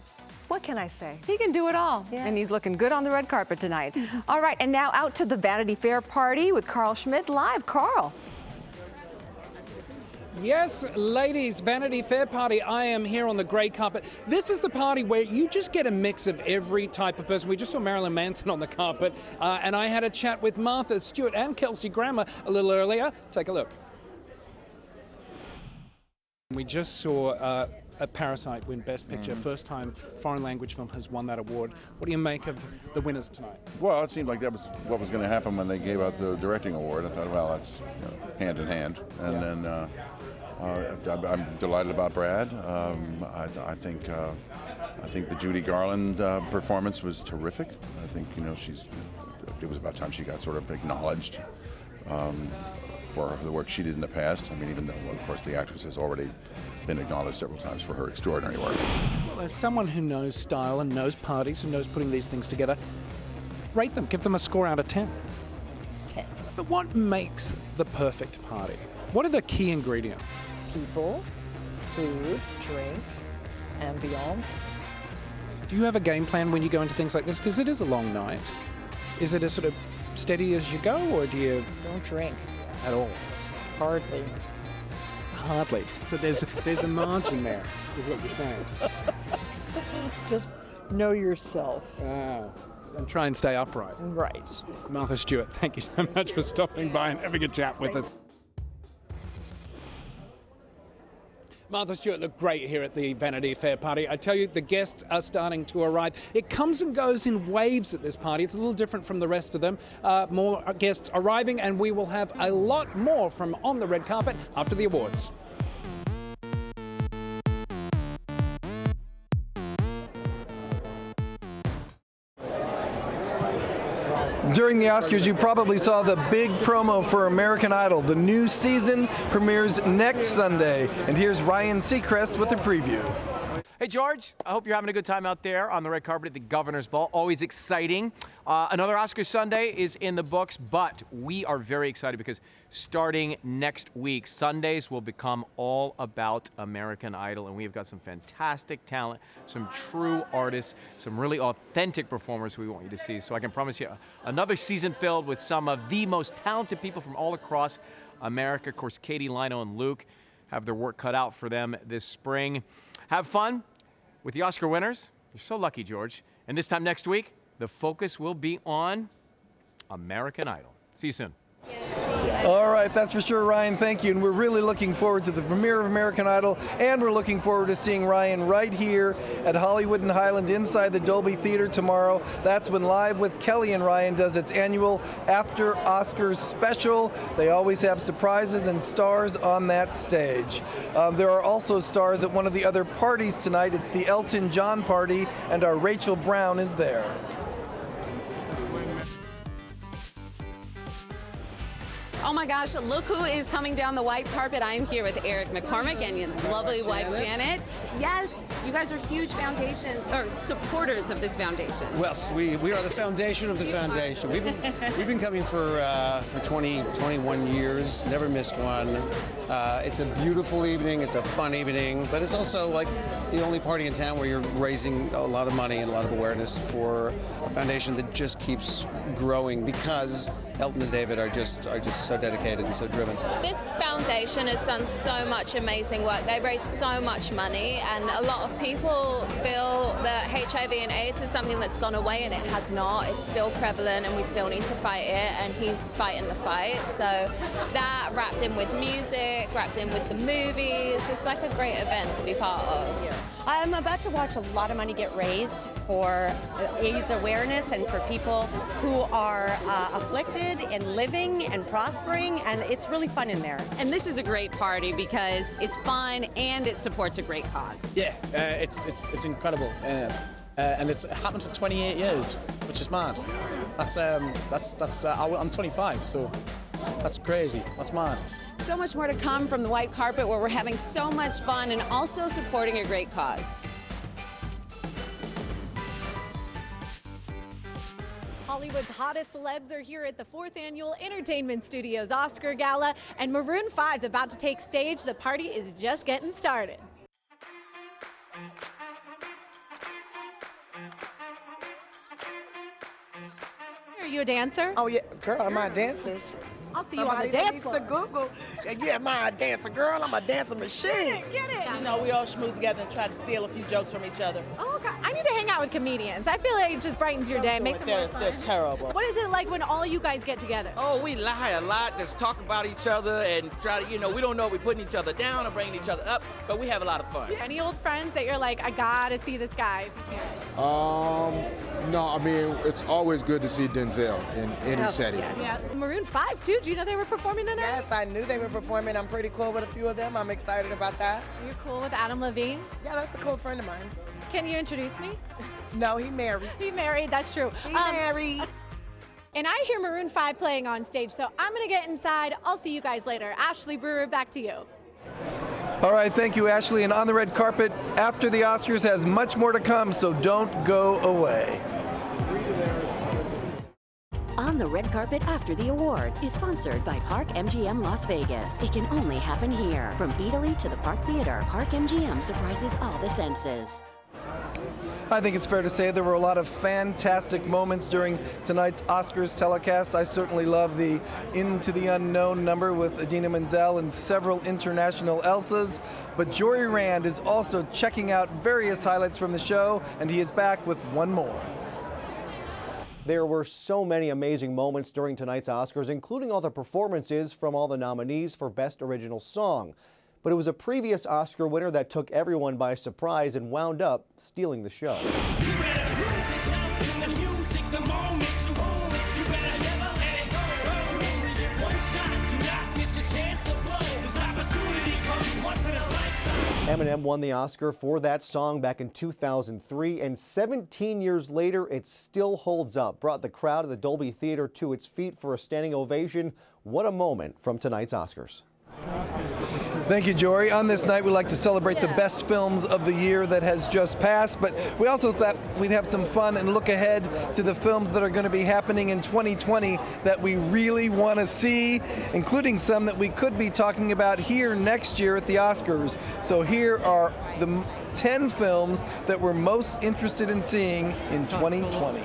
Speaker 14: What can I say?
Speaker 13: He can do it all. Yeah. And he's looking good on the red carpet tonight. All right, and now out to the Vanity Fair party with Carl Schmidt live. Carl.
Speaker 2: Yes, ladies, Vanity Fair party. I am here on the grey carpet. This is the party where you just get a mix of every type of person. We just saw Marilyn Manson on the carpet, and I had a chat with Martha Stewart and Kelsey Grammer a little earlier. Take a look. We just saw a Parasite win Best Picture. First time foreign language film has won that award. What do you make of the winners tonight?
Speaker 3: Well, it seemed like that was what was going to happen when they gave out the directing award. I thought, well, that's hand in hand. And then I'm delighted about Brad. I think the Judy Garland performance was terrific. I think it was about time she got sort of acknowledged for the work she did in the past. I mean, even though, of course, the actress has already been acknowledged several times for her extraordinary work.
Speaker 2: Well, as someone who knows style and knows parties and knows putting these things together, rate them. Give them a score out of 10.
Speaker 4: 10.
Speaker 2: But what makes the perfect party? What are the key ingredients?
Speaker 4: People, food, drink, ambiance.
Speaker 2: Do you have a game plan when you go into things like this? Because it is a long night. Is it a sort of steady as you go, or do you...
Speaker 4: Don't drink.
Speaker 2: At all?
Speaker 4: Hardly.
Speaker 2: Hardly. So there's a margin there, is what you're saying.
Speaker 4: Just know yourself.
Speaker 2: And try and stay upright.
Speaker 4: Right.
Speaker 2: Martha Stewart, thank you so much for stopping by and having a chat with us. Martha Stewart looked great here at the Vanity Fair party. I tell you, the guests are starting to arrive. It comes and goes in waves at this party. It's a little different from the rest of them. More guests arriving, and we will have a lot more from on the red carpet after the awards.
Speaker 1: During the Oscars, you probably saw the big promo for American Idol. The new season premieres next Sunday. And here's Ryan Seacrest with a preview.
Speaker 22: Hey, George, I hope you're having a good time out there on the red carpet at the Governor's Ball. Always exciting. Another Oscar Sunday is in the books, but we are very excited because starting next week, Sundays will become all about American Idol, and we've got some fantastic talent, some true artists, some really authentic performers we want you to see. So I can promise you another season filled with some of the most talented people from all across America. Of course, Katie, Lino, and Luke have their work cut out for them this spring. Have fun with the Oscar winners. You're so lucky, George. And this time next week, the focus will be on American Idol. See you soon.
Speaker 1: All right, that's for sure, Ryan. Thank you. And we're really looking forward to the premiere of American Idol, and we're looking forward to seeing Ryan right here at Hollywood and Highland inside the Dolby Theater tomorrow. That's when Live with Kelly and Ryan does its annual After Oscars special. They always have surprises and stars on that stage. There are also stars at one of the other parties tonight. It's the Elton John party, and our Rachel Brown is there.
Speaker 17: Oh my gosh, look who is coming down the white carpet. I am here with Eric McCormick and his lovely wife, Janet. Yes, you guys are huge foundation, or supporters of this foundation.
Speaker 23: Well, we are the foundation of the foundation. We've been coming for 21 years, never missed one. It's a beautiful evening, it's a fun evening, but it's also like the only party in town where you're raising a lot of money and a lot of awareness for a foundation that just keeps growing because Elton and David are just so dedicated and so driven.
Speaker 24: This foundation has done so much amazing work. They raise so much money, and a lot of people feel that HIV and AIDS is something that's gone away, and it has not. It's still prevalent, and we still need to fight it, and he's fighting the fight. So that wrapped in with music, wrapped in with the movies, it's like a great event to be part of.
Speaker 25: I'm about to watch a lot of money get raised for AIDS awareness and for people who are afflicted and living and prospering, and it's really fun in there.
Speaker 17: And this is a great party because it's fun and it supports a great cause.
Speaker 26: Yeah, it's incredible. And it's happened for 28 years, which is mad. I'm 25, so that's crazy. That's mad.
Speaker 17: So much more to come from the white carpet, where we're having so much fun and also supporting a great cause.
Speaker 27: Hollywood's hottest celebs are here at the 4th Annual Entertainment Studios Oscar Gala, and Maroon 5's about to take stage. The party is just getting started. Are you a dancer?
Speaker 28: Oh yeah, girl, I'm not a dancer.
Speaker 27: I'll see you on the dance floor.
Speaker 6: To Google. Yeah, am I a dancer girl? I'm a dancer machine.
Speaker 27: Get it.
Speaker 6: You know, we all schmooze together and try to steal a few jokes from each other.
Speaker 27: Oh, okay. I need to hang out with comedians. I feel like it just brightens your day, makes it more fun.
Speaker 6: They're terrible.
Speaker 27: What is it like when all you guys get together?
Speaker 6: Oh, we lie a lot, just talk about each other and try to, you know, we don't know if we're putting each other down or bringing each other up, but we have a lot of fun.
Speaker 27: Any old friends that you're like, I gotta see this guy?
Speaker 8: No, I mean, it's always good to see Denzel in any setting.
Speaker 27: Yeah. Maroon 5 too. Do you know they were performing tonight?
Speaker 6: Yes, I knew they were performing. I'm pretty cool with a few of them. I'm excited about that.
Speaker 27: You're cool with Adam Levine?
Speaker 6: Yeah, that's a cool friend of mine.
Speaker 27: Can you introduce me?
Speaker 6: No, he married.
Speaker 27: He married, that's true.
Speaker 6: He married.
Speaker 27: And I hear Maroon 5 playing on stage, so I'm gonna get inside. I'll see you guys later. Ashley Brewer, back to you.
Speaker 1: All right, thank you, Ashley. And On the Red Carpet after the Oscars has much more to come, so don't go away.
Speaker 7: On the Red Carpet After the Awards is sponsored by Park MGM Las Vegas. It can only happen here. From Italy to the Park Theater, Park MGM surprises all the senses.
Speaker 1: I think it's fair to say there were a lot of fantastic moments during tonight's Oscars telecast. I certainly love the Into the Unknown number with Idina Menzel and several international Elsas. But Jory Rand is also checking out various highlights from the show, and he is back with one more.
Speaker 9: There were so many amazing moments during tonight's Oscars, including all the performances from all the nominees for Best Original Song. But it was a previous Oscar winner that took everyone by surprise and wound up stealing the show. Eminem won the Oscar for that song back in 2003, and 17 years later, it still holds up. Brought the crowd at the Dolby Theater to its feet for a standing ovation. What a moment from tonight's Oscars.
Speaker 1: Thank you, Jory. On this night, we like to celebrate the best films of the year that has just passed, but we also thought we'd have some fun and look ahead to the films that are going to be happening in 2020 that we really want to see, including some that we could be talking about here next year at the Oscars. So here are the 10 films that we're most interested in seeing in 2020.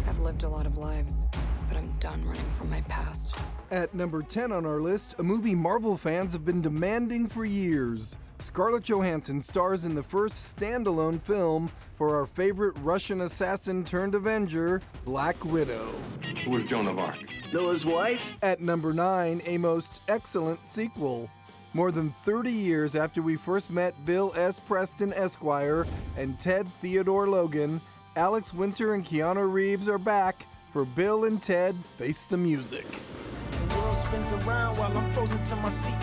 Speaker 10: I've lived a lot of lives, but I'm done running from my past.
Speaker 1: At number 10 on our list, a movie Marvel fans have been demanding for years. Scarlett Johansson stars in the first standalone film for our favorite Russian assassin turned Avenger, Black Widow.
Speaker 11: Who was Joan of Arc?
Speaker 1: Noah's wife? At number 9, a most excellent sequel. More than 30 years after we first met Bill S. Preston Esquire and Ted Theodore Logan, Alex Winter and Keanu Reeves are back for Bill and Ted Face the Music.
Speaker 21: The world spins around while I'm frozen to my seat.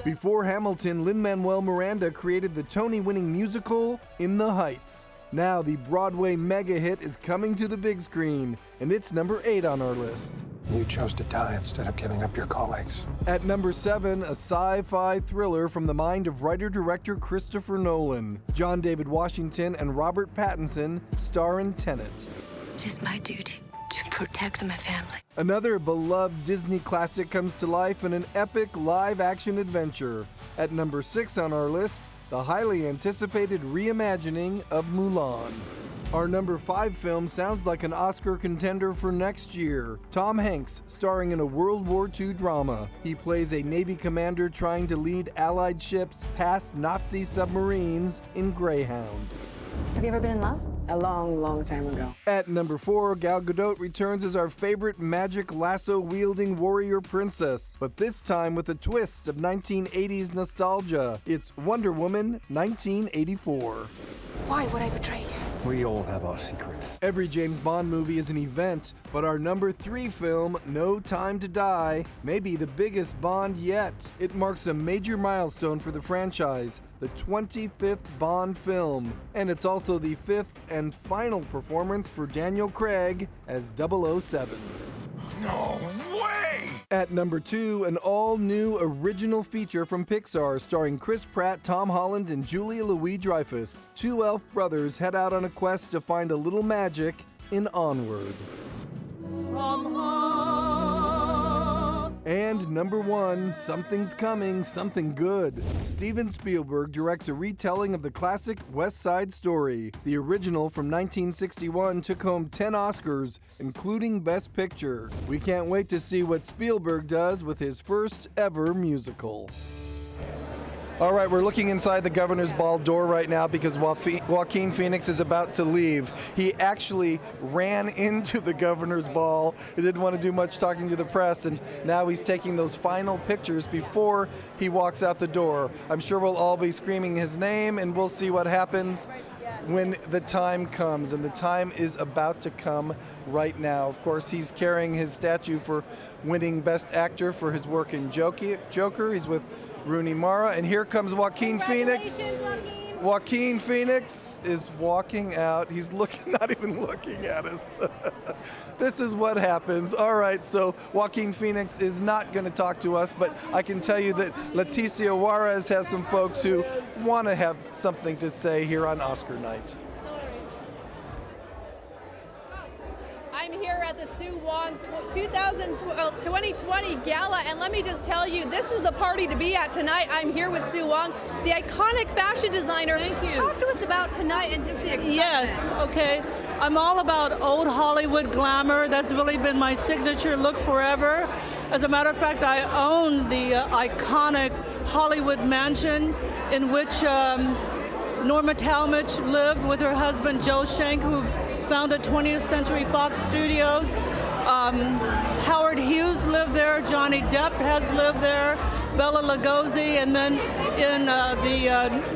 Speaker 1: Before Hamilton, Lin-Manuel Miranda created the Tony-winning musical In the Heights. Now the Broadway mega hit is coming to the big screen, and it's number 8 on our list.
Speaker 15: You chose to die instead of giving up your colleagues.
Speaker 1: At number 7, a sci-fi thriller from the mind of writer-director Christopher Nolan. John David Washington and Robert Pattinson star in Tenet.
Speaker 10: It is my duty to protect my family.
Speaker 1: Another beloved Disney classic comes to life in an epic live-action adventure. At number 6 on our list, the highly anticipated reimagining of Mulan. Our number 5 film sounds like an Oscar contender for next year. Tom Hanks, starring in a World War II drama. He plays a Navy commander trying to lead Allied ships past Nazi submarines in Greyhound.
Speaker 16: Have you ever been in love? A long, long time ago.
Speaker 1: At number 4, Gal Gadot returns as our favorite magic lasso-wielding warrior princess, but this time with a twist of 1980s nostalgia. It's Wonder Woman 1984.
Speaker 10: Why would I betray you?
Speaker 15: We all have our secrets.
Speaker 1: Every James Bond movie is an event, but our number 3 film, No Time to Die, may be the biggest Bond yet. It marks a major milestone for the franchise, the 25th Bond film, and it's also the 5th and final performance for Daniel Craig as 007.
Speaker 21: No way!
Speaker 1: At number 2, an all-new original feature from Pixar starring Chris Pratt, Tom Holland, and Julia Louis-Dreyfus. 2 elf brothers head out on a quest to find a little magic in Onward. And #1, Something's Coming, Something Good. Steven Spielberg directs a retelling of the classic West Side Story. The original from 1961 took home 10 Oscars, including Best Picture. We can't wait to see what Spielberg does with his first ever musical. All right, we're looking inside the Governor's Ball door right now because Joaquin Phoenix is about to leave. He actually ran into the Governor's Ball. He didn't want to do much talking to the press, and now he's taking those final pictures before he walks out the door. I'm sure we'll all be screaming his name, and we'll see what happens when the time comes, and the time is about to come right now. Of course, he's carrying his statue for winning Best Actor for his work in Joker. He's with Rooney Mara, and here comes Joaquin Phoenix. Joaquin Phoenix is walking out. He's not even looking at us. This is what happens. All right, so Joaquin Phoenix is not going to talk to us, but I can tell you that Leticia Juarez has some folks who want to have something to say here on Oscar night.
Speaker 5: I'm here at the Sue Wong 2020 Gala, and let me just tell you, this is the party to be at tonight. I'm here with Sue Wong, the iconic fashion designer. Thank you. Talk to us about tonight and just the excitement.
Speaker 11: Yes, okay. I'm all about old Hollywood glamour. That's really been my signature look forever. As a matter of fact, I own the iconic Hollywood mansion in which Norma Talmadge lived with her husband, Joe Schenck, who founded 20th Century Fox Studios. Howard Hughes lived there, Johnny Depp has lived there, Bela Lugosi, and then in the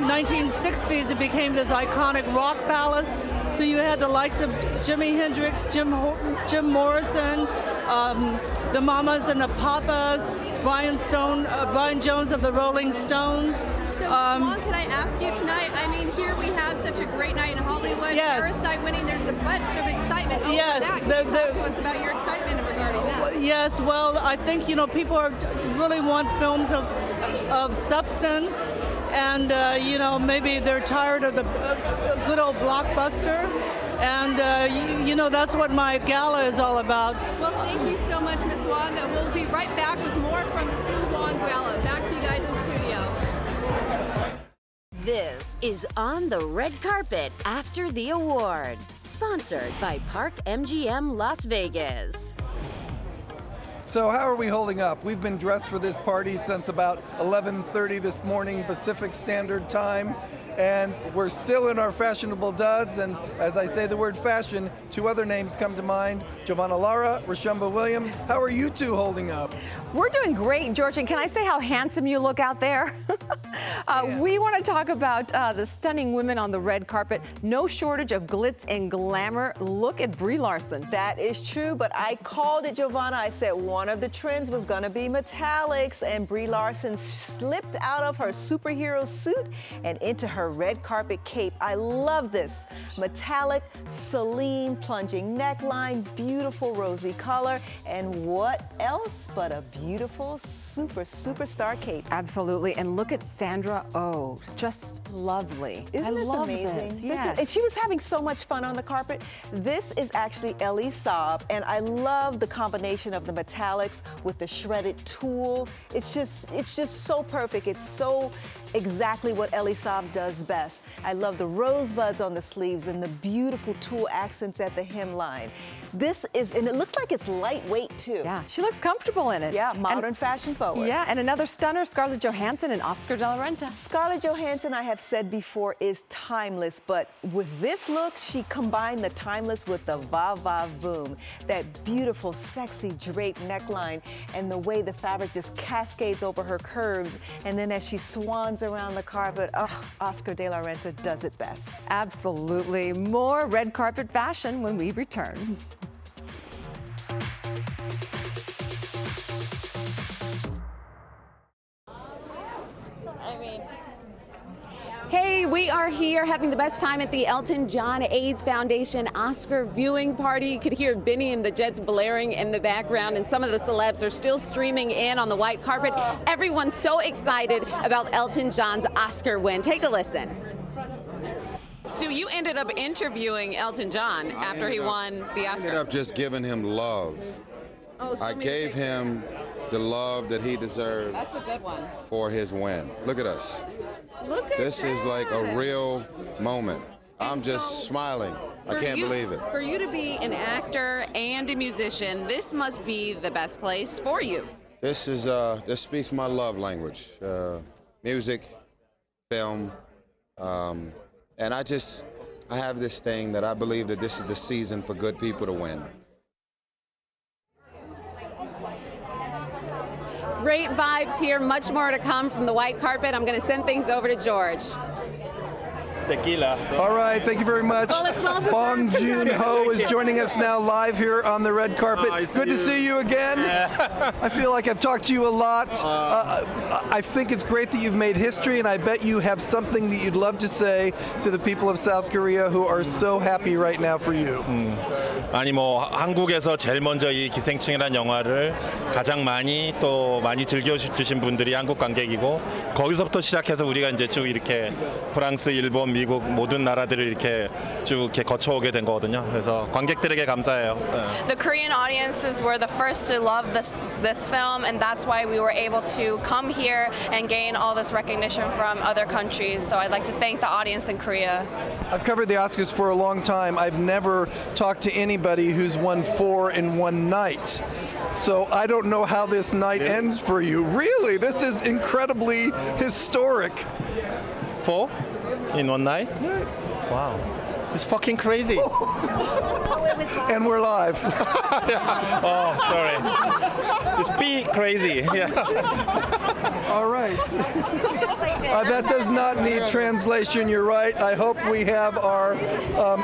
Speaker 11: 1960s it became this iconic rock palace. So you had the likes of Jimi Hendrix, Jim Morrison, the Mamas and the Papas, Brian Jones of the Rolling Stones.
Speaker 5: So, Swan, can I ask you tonight? I mean, here we have such a great night in Hollywood. Yes. Parasite winning. There's a bunch of excitement over that. Can you talk to us about your excitement regarding that?
Speaker 11: Yes. Well, I think people really want films of substance, and maybe they're tired of the good old blockbuster. And, that's what my gala is all about.
Speaker 5: Well, thank you so much, Ms. Wong. We'll be right back with more from the Sue Wong Gala. Back to you guys in studio.
Speaker 7: This is On the Red Carpet After the Awards, sponsored by Park MGM Las Vegas.
Speaker 1: So how are we holding up? We've been dressed for this party since about 11:30 this morning Pacific Standard Time, and we're still in our fashionable duds, and as I say the word fashion, two other names come to mind, Giovanna Lara, Rashumba Williams. How are you two holding up?
Speaker 13: We're doing great, George, and can I say how handsome you look out there? We want to talk about the stunning women on the red carpet. No shortage of glitz and glamour. Look at Brie Larson.
Speaker 12: That is true, but I called it, Giovanna. I said one of the trends was going to be metallics, and Brie Larson slipped out of her superhero suit and into her red carpet cape. I love this. Metallic, Celine plunging neckline, beautiful rosy color, and what else but a beautiful superstar cape.
Speaker 13: Absolutely, and look at Sandra Oh, just lovely.
Speaker 12: Isn't this amazing?
Speaker 13: This. Yes.
Speaker 12: And she was having so much fun on the carpet. This is actually Ellie Saab, and I love the combination of the metallics with the shredded tulle. It's just so perfect. It's so exactly what Ellie Saab does best. I love the rosebuds on the sleeves and the beautiful tulle accents at the hemline. And it looks like it's lightweight too.
Speaker 13: Yeah, she looks comfortable in it.
Speaker 12: Yeah, modern fashion forward.
Speaker 13: Yeah, and another stunner, Scarlett Johansson and Oscar de la Renta.
Speaker 12: Scarlett Johansson, I have said before, is timeless, but with this look, she combined the timeless with the va-va-voom. That beautiful, sexy draped neckline and the way the fabric just cascades over her curves, and then as she swans around the carpet, Oscar de la Renta does it best.
Speaker 13: Absolutely. More red carpet fashion when we return.
Speaker 17: Hey, we are here having the best time at the Elton John AIDS Foundation Oscar viewing party. You could hear Benny and the Jets blaring in the background, and some of the celebs are still streaming in on the white carpet. Everyone's so excited about Elton John's Oscar win. Take a listen. So you ended up interviewing Elton John after he won the Oscar.
Speaker 14: I ended up just giving him love. I gave him
Speaker 8: the love that he deserves
Speaker 17: That's a good one.
Speaker 8: for his win. Look at us.
Speaker 17: Look at
Speaker 8: This is like a real moment. I'm
Speaker 17: And
Speaker 8: just
Speaker 17: so,
Speaker 8: smiling. I
Speaker 17: For
Speaker 8: can't
Speaker 17: you-
Speaker 8: believe it.
Speaker 17: For you to be an actor and a musician, this must be the best place for you.
Speaker 8: This speaks my love language. Music, film, and I have this thing that I believe that this is the season for good people to win.
Speaker 17: Great vibes here, much more to come from the white carpet. I'm going to send things over to George.
Speaker 2: Tequila.
Speaker 1: All right, thank you very much. Bong Joon-ho is joining us now live here on the red carpet. Good to see you again. I feel like I've talked to you a lot. I think it's great that you've made history, and I bet you have something that you'd love to say to the people of South Korea who are so happy right now for you.
Speaker 2: 아니 뭐 한국에서 제일 먼저 이 기생충이라는 영화를 가장 많이 즐겨주신 분들이 한국 관객이고 거기서부터 시작해서 우리가 이제 쭉 이렇게 프랑스, 일본, 미국 모든 나라들을 이렇게 쭉 이렇게 거쳐오게 된 거거든요. 그래서 관객들에게 감사해요.
Speaker 3: The Korean audiences were the first to love this film, and that's why we were able to come here and gain all this recognition from other countries. So I'd like to thank the audience in Korea.
Speaker 1: I've covered the Oscars for a long time. I've never talked to anybody who's won 4 in one night. So I don't know how this night ends for you. Really, this is incredibly historic.
Speaker 2: 4 in one night? Wow. It's fucking crazy.
Speaker 1: And we're live.
Speaker 2: Oh, sorry. It's be crazy. Yeah.
Speaker 1: All right. That does not need translation, you're right. I hope we have our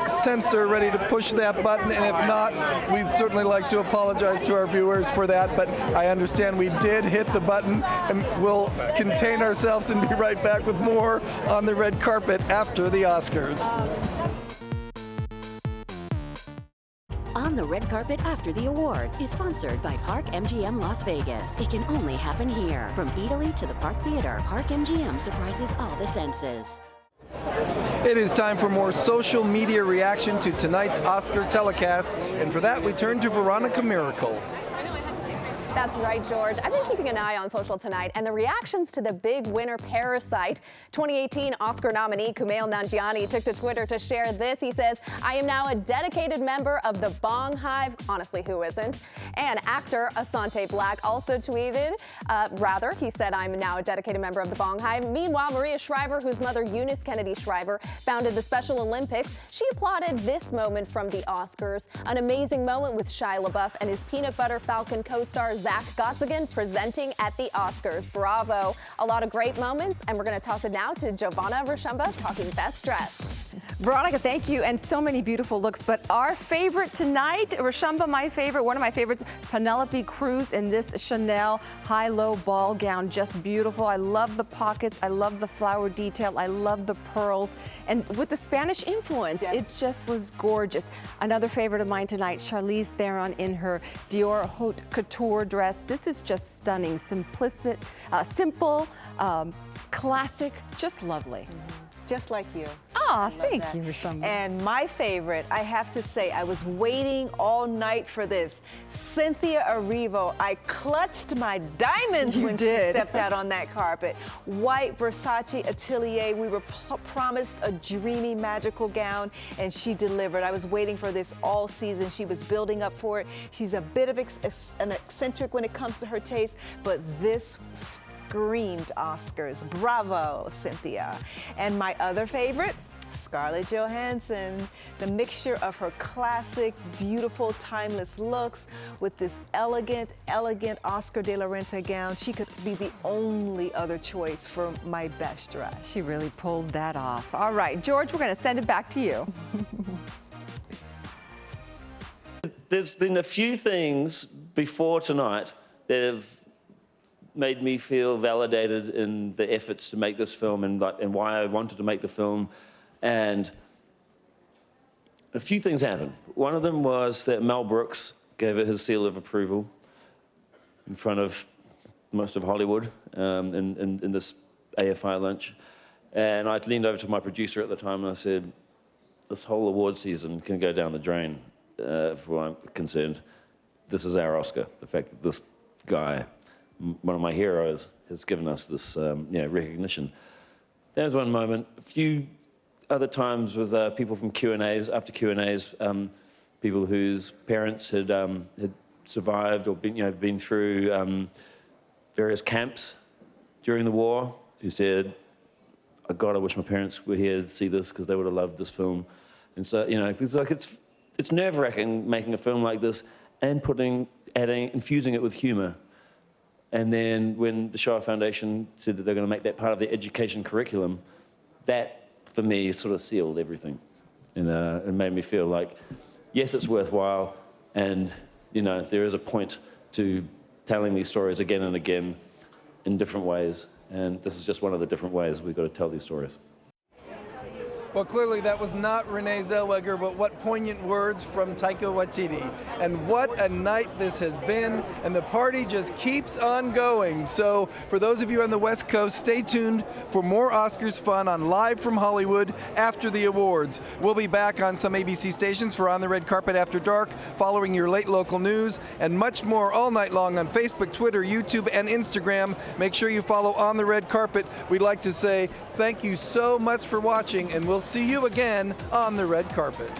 Speaker 1: censor ready to push that button, and if not, we'd certainly like to apologize to our viewers for that, but I understand we did hit the button, and we'll contain ourselves and be right back with more on the red carpet after the Oscars.
Speaker 7: On the red carpet after the awards is sponsored by Park MGM Las Vegas. It can only happen here. From Italy to the Park Theater, Park MGM surprises all the senses.
Speaker 1: It is time for more social media reaction to tonight's Oscar telecast, and for that we turn to Veronica Miracle.
Speaker 4: That's right, George. I've been keeping an eye on social tonight, and the reactions to the big winner, Parasite. 2018 Oscar nominee Kumail Nanjiani took to Twitter to share this. He says, "I am now a dedicated member of the Bong Hive." Honestly, who isn't? And actor Asante Black also tweeted, he said, "I'm now a dedicated member of the Bong Hive." Meanwhile, Maria Shriver, whose mother Eunice Kennedy Shriver founded the Special Olympics, she applauded this moment from the Oscars. An amazing moment with Shia LaBeouf and his Peanut Butter Falcon co-star Zach Gottsagen presenting at the Oscars. Bravo. A lot of great moments, and we're going to toss it now to Giovanna Rashumba talking Best Dressed.
Speaker 13: Veronica, thank you, and so many beautiful looks, but our favorite tonight, Rashumba, my favorite, one of my favorites, Penelope Cruz in this Chanel high-low ball gown, just beautiful. I love the pockets, I love the flower detail, I love the pearls, and with the Spanish influence, it just was gorgeous. Another favorite of mine tonight, Charlize Theron in her Dior Haute Couture dress. This is just stunning, simple, classic, just lovely.
Speaker 12: Just like you.
Speaker 13: Ah, thank you, Rashumba.
Speaker 12: And my favorite, I have to say, I was waiting all night for this. Cynthia Erivo, I clutched my diamonds when she stepped out on that carpet. White Versace Atelier, we were promised a dreamy, magical gown, and she delivered. I was waiting for this all season. She was building up for it. She's a bit of an eccentric when it comes to her taste, but this screamed Oscars. Bravo, Cynthia. And my other favorite, Scarlett Johansson. The mixture of her classic, beautiful, timeless looks with this elegant Oscar de la Renta gown. She could be the only other choice for my best dress.
Speaker 13: She really pulled that off. All right, George, we're going to send it back to you.
Speaker 14: There's been a few things before tonight that have made me feel validated in the efforts to make this film and why I wanted to make the film. And a few things happened. One of them was that Mel Brooks gave it his seal of approval in front of most of Hollywood in this AFI lunch. And I leaned over to my producer at the time and I said, this whole award season can go down the drain, for what I'm concerned. This is our Oscar, the fact that this guy one of my heroes has given us this recognition. There was one moment. A few other times with people from Q&As, after Q&As, people whose parents had survived or been through various camps during the war, who said, "Oh God, I wish my parents were here to see this because they would have loved this film." And so, it's like it's nerve-wracking making a film like this and infusing it with humour. And then when the Shoah Foundation said that they're going to make that part of their education curriculum, that, for me, sort of sealed everything. And it made me feel like, yes, it's worthwhile, and, there is a point to telling these stories again and again in different ways. And this is just one of the different ways we've got to tell these stories.
Speaker 1: Well, clearly that was not Renee Zellweger, but what poignant words from Taika Waititi. And what a night this has been, and the party just keeps on going. So for those of you on the West Coast, stay tuned for more Oscars fun on Live from Hollywood after the awards. We'll be back on some ABC stations for On the Red Carpet After Dark, following your late local news, and much more all night long on Facebook, Twitter, YouTube, and Instagram. Make sure you follow On the Red Carpet. We'd like to say thank you so much for watching, and we'll see you again on the red carpet.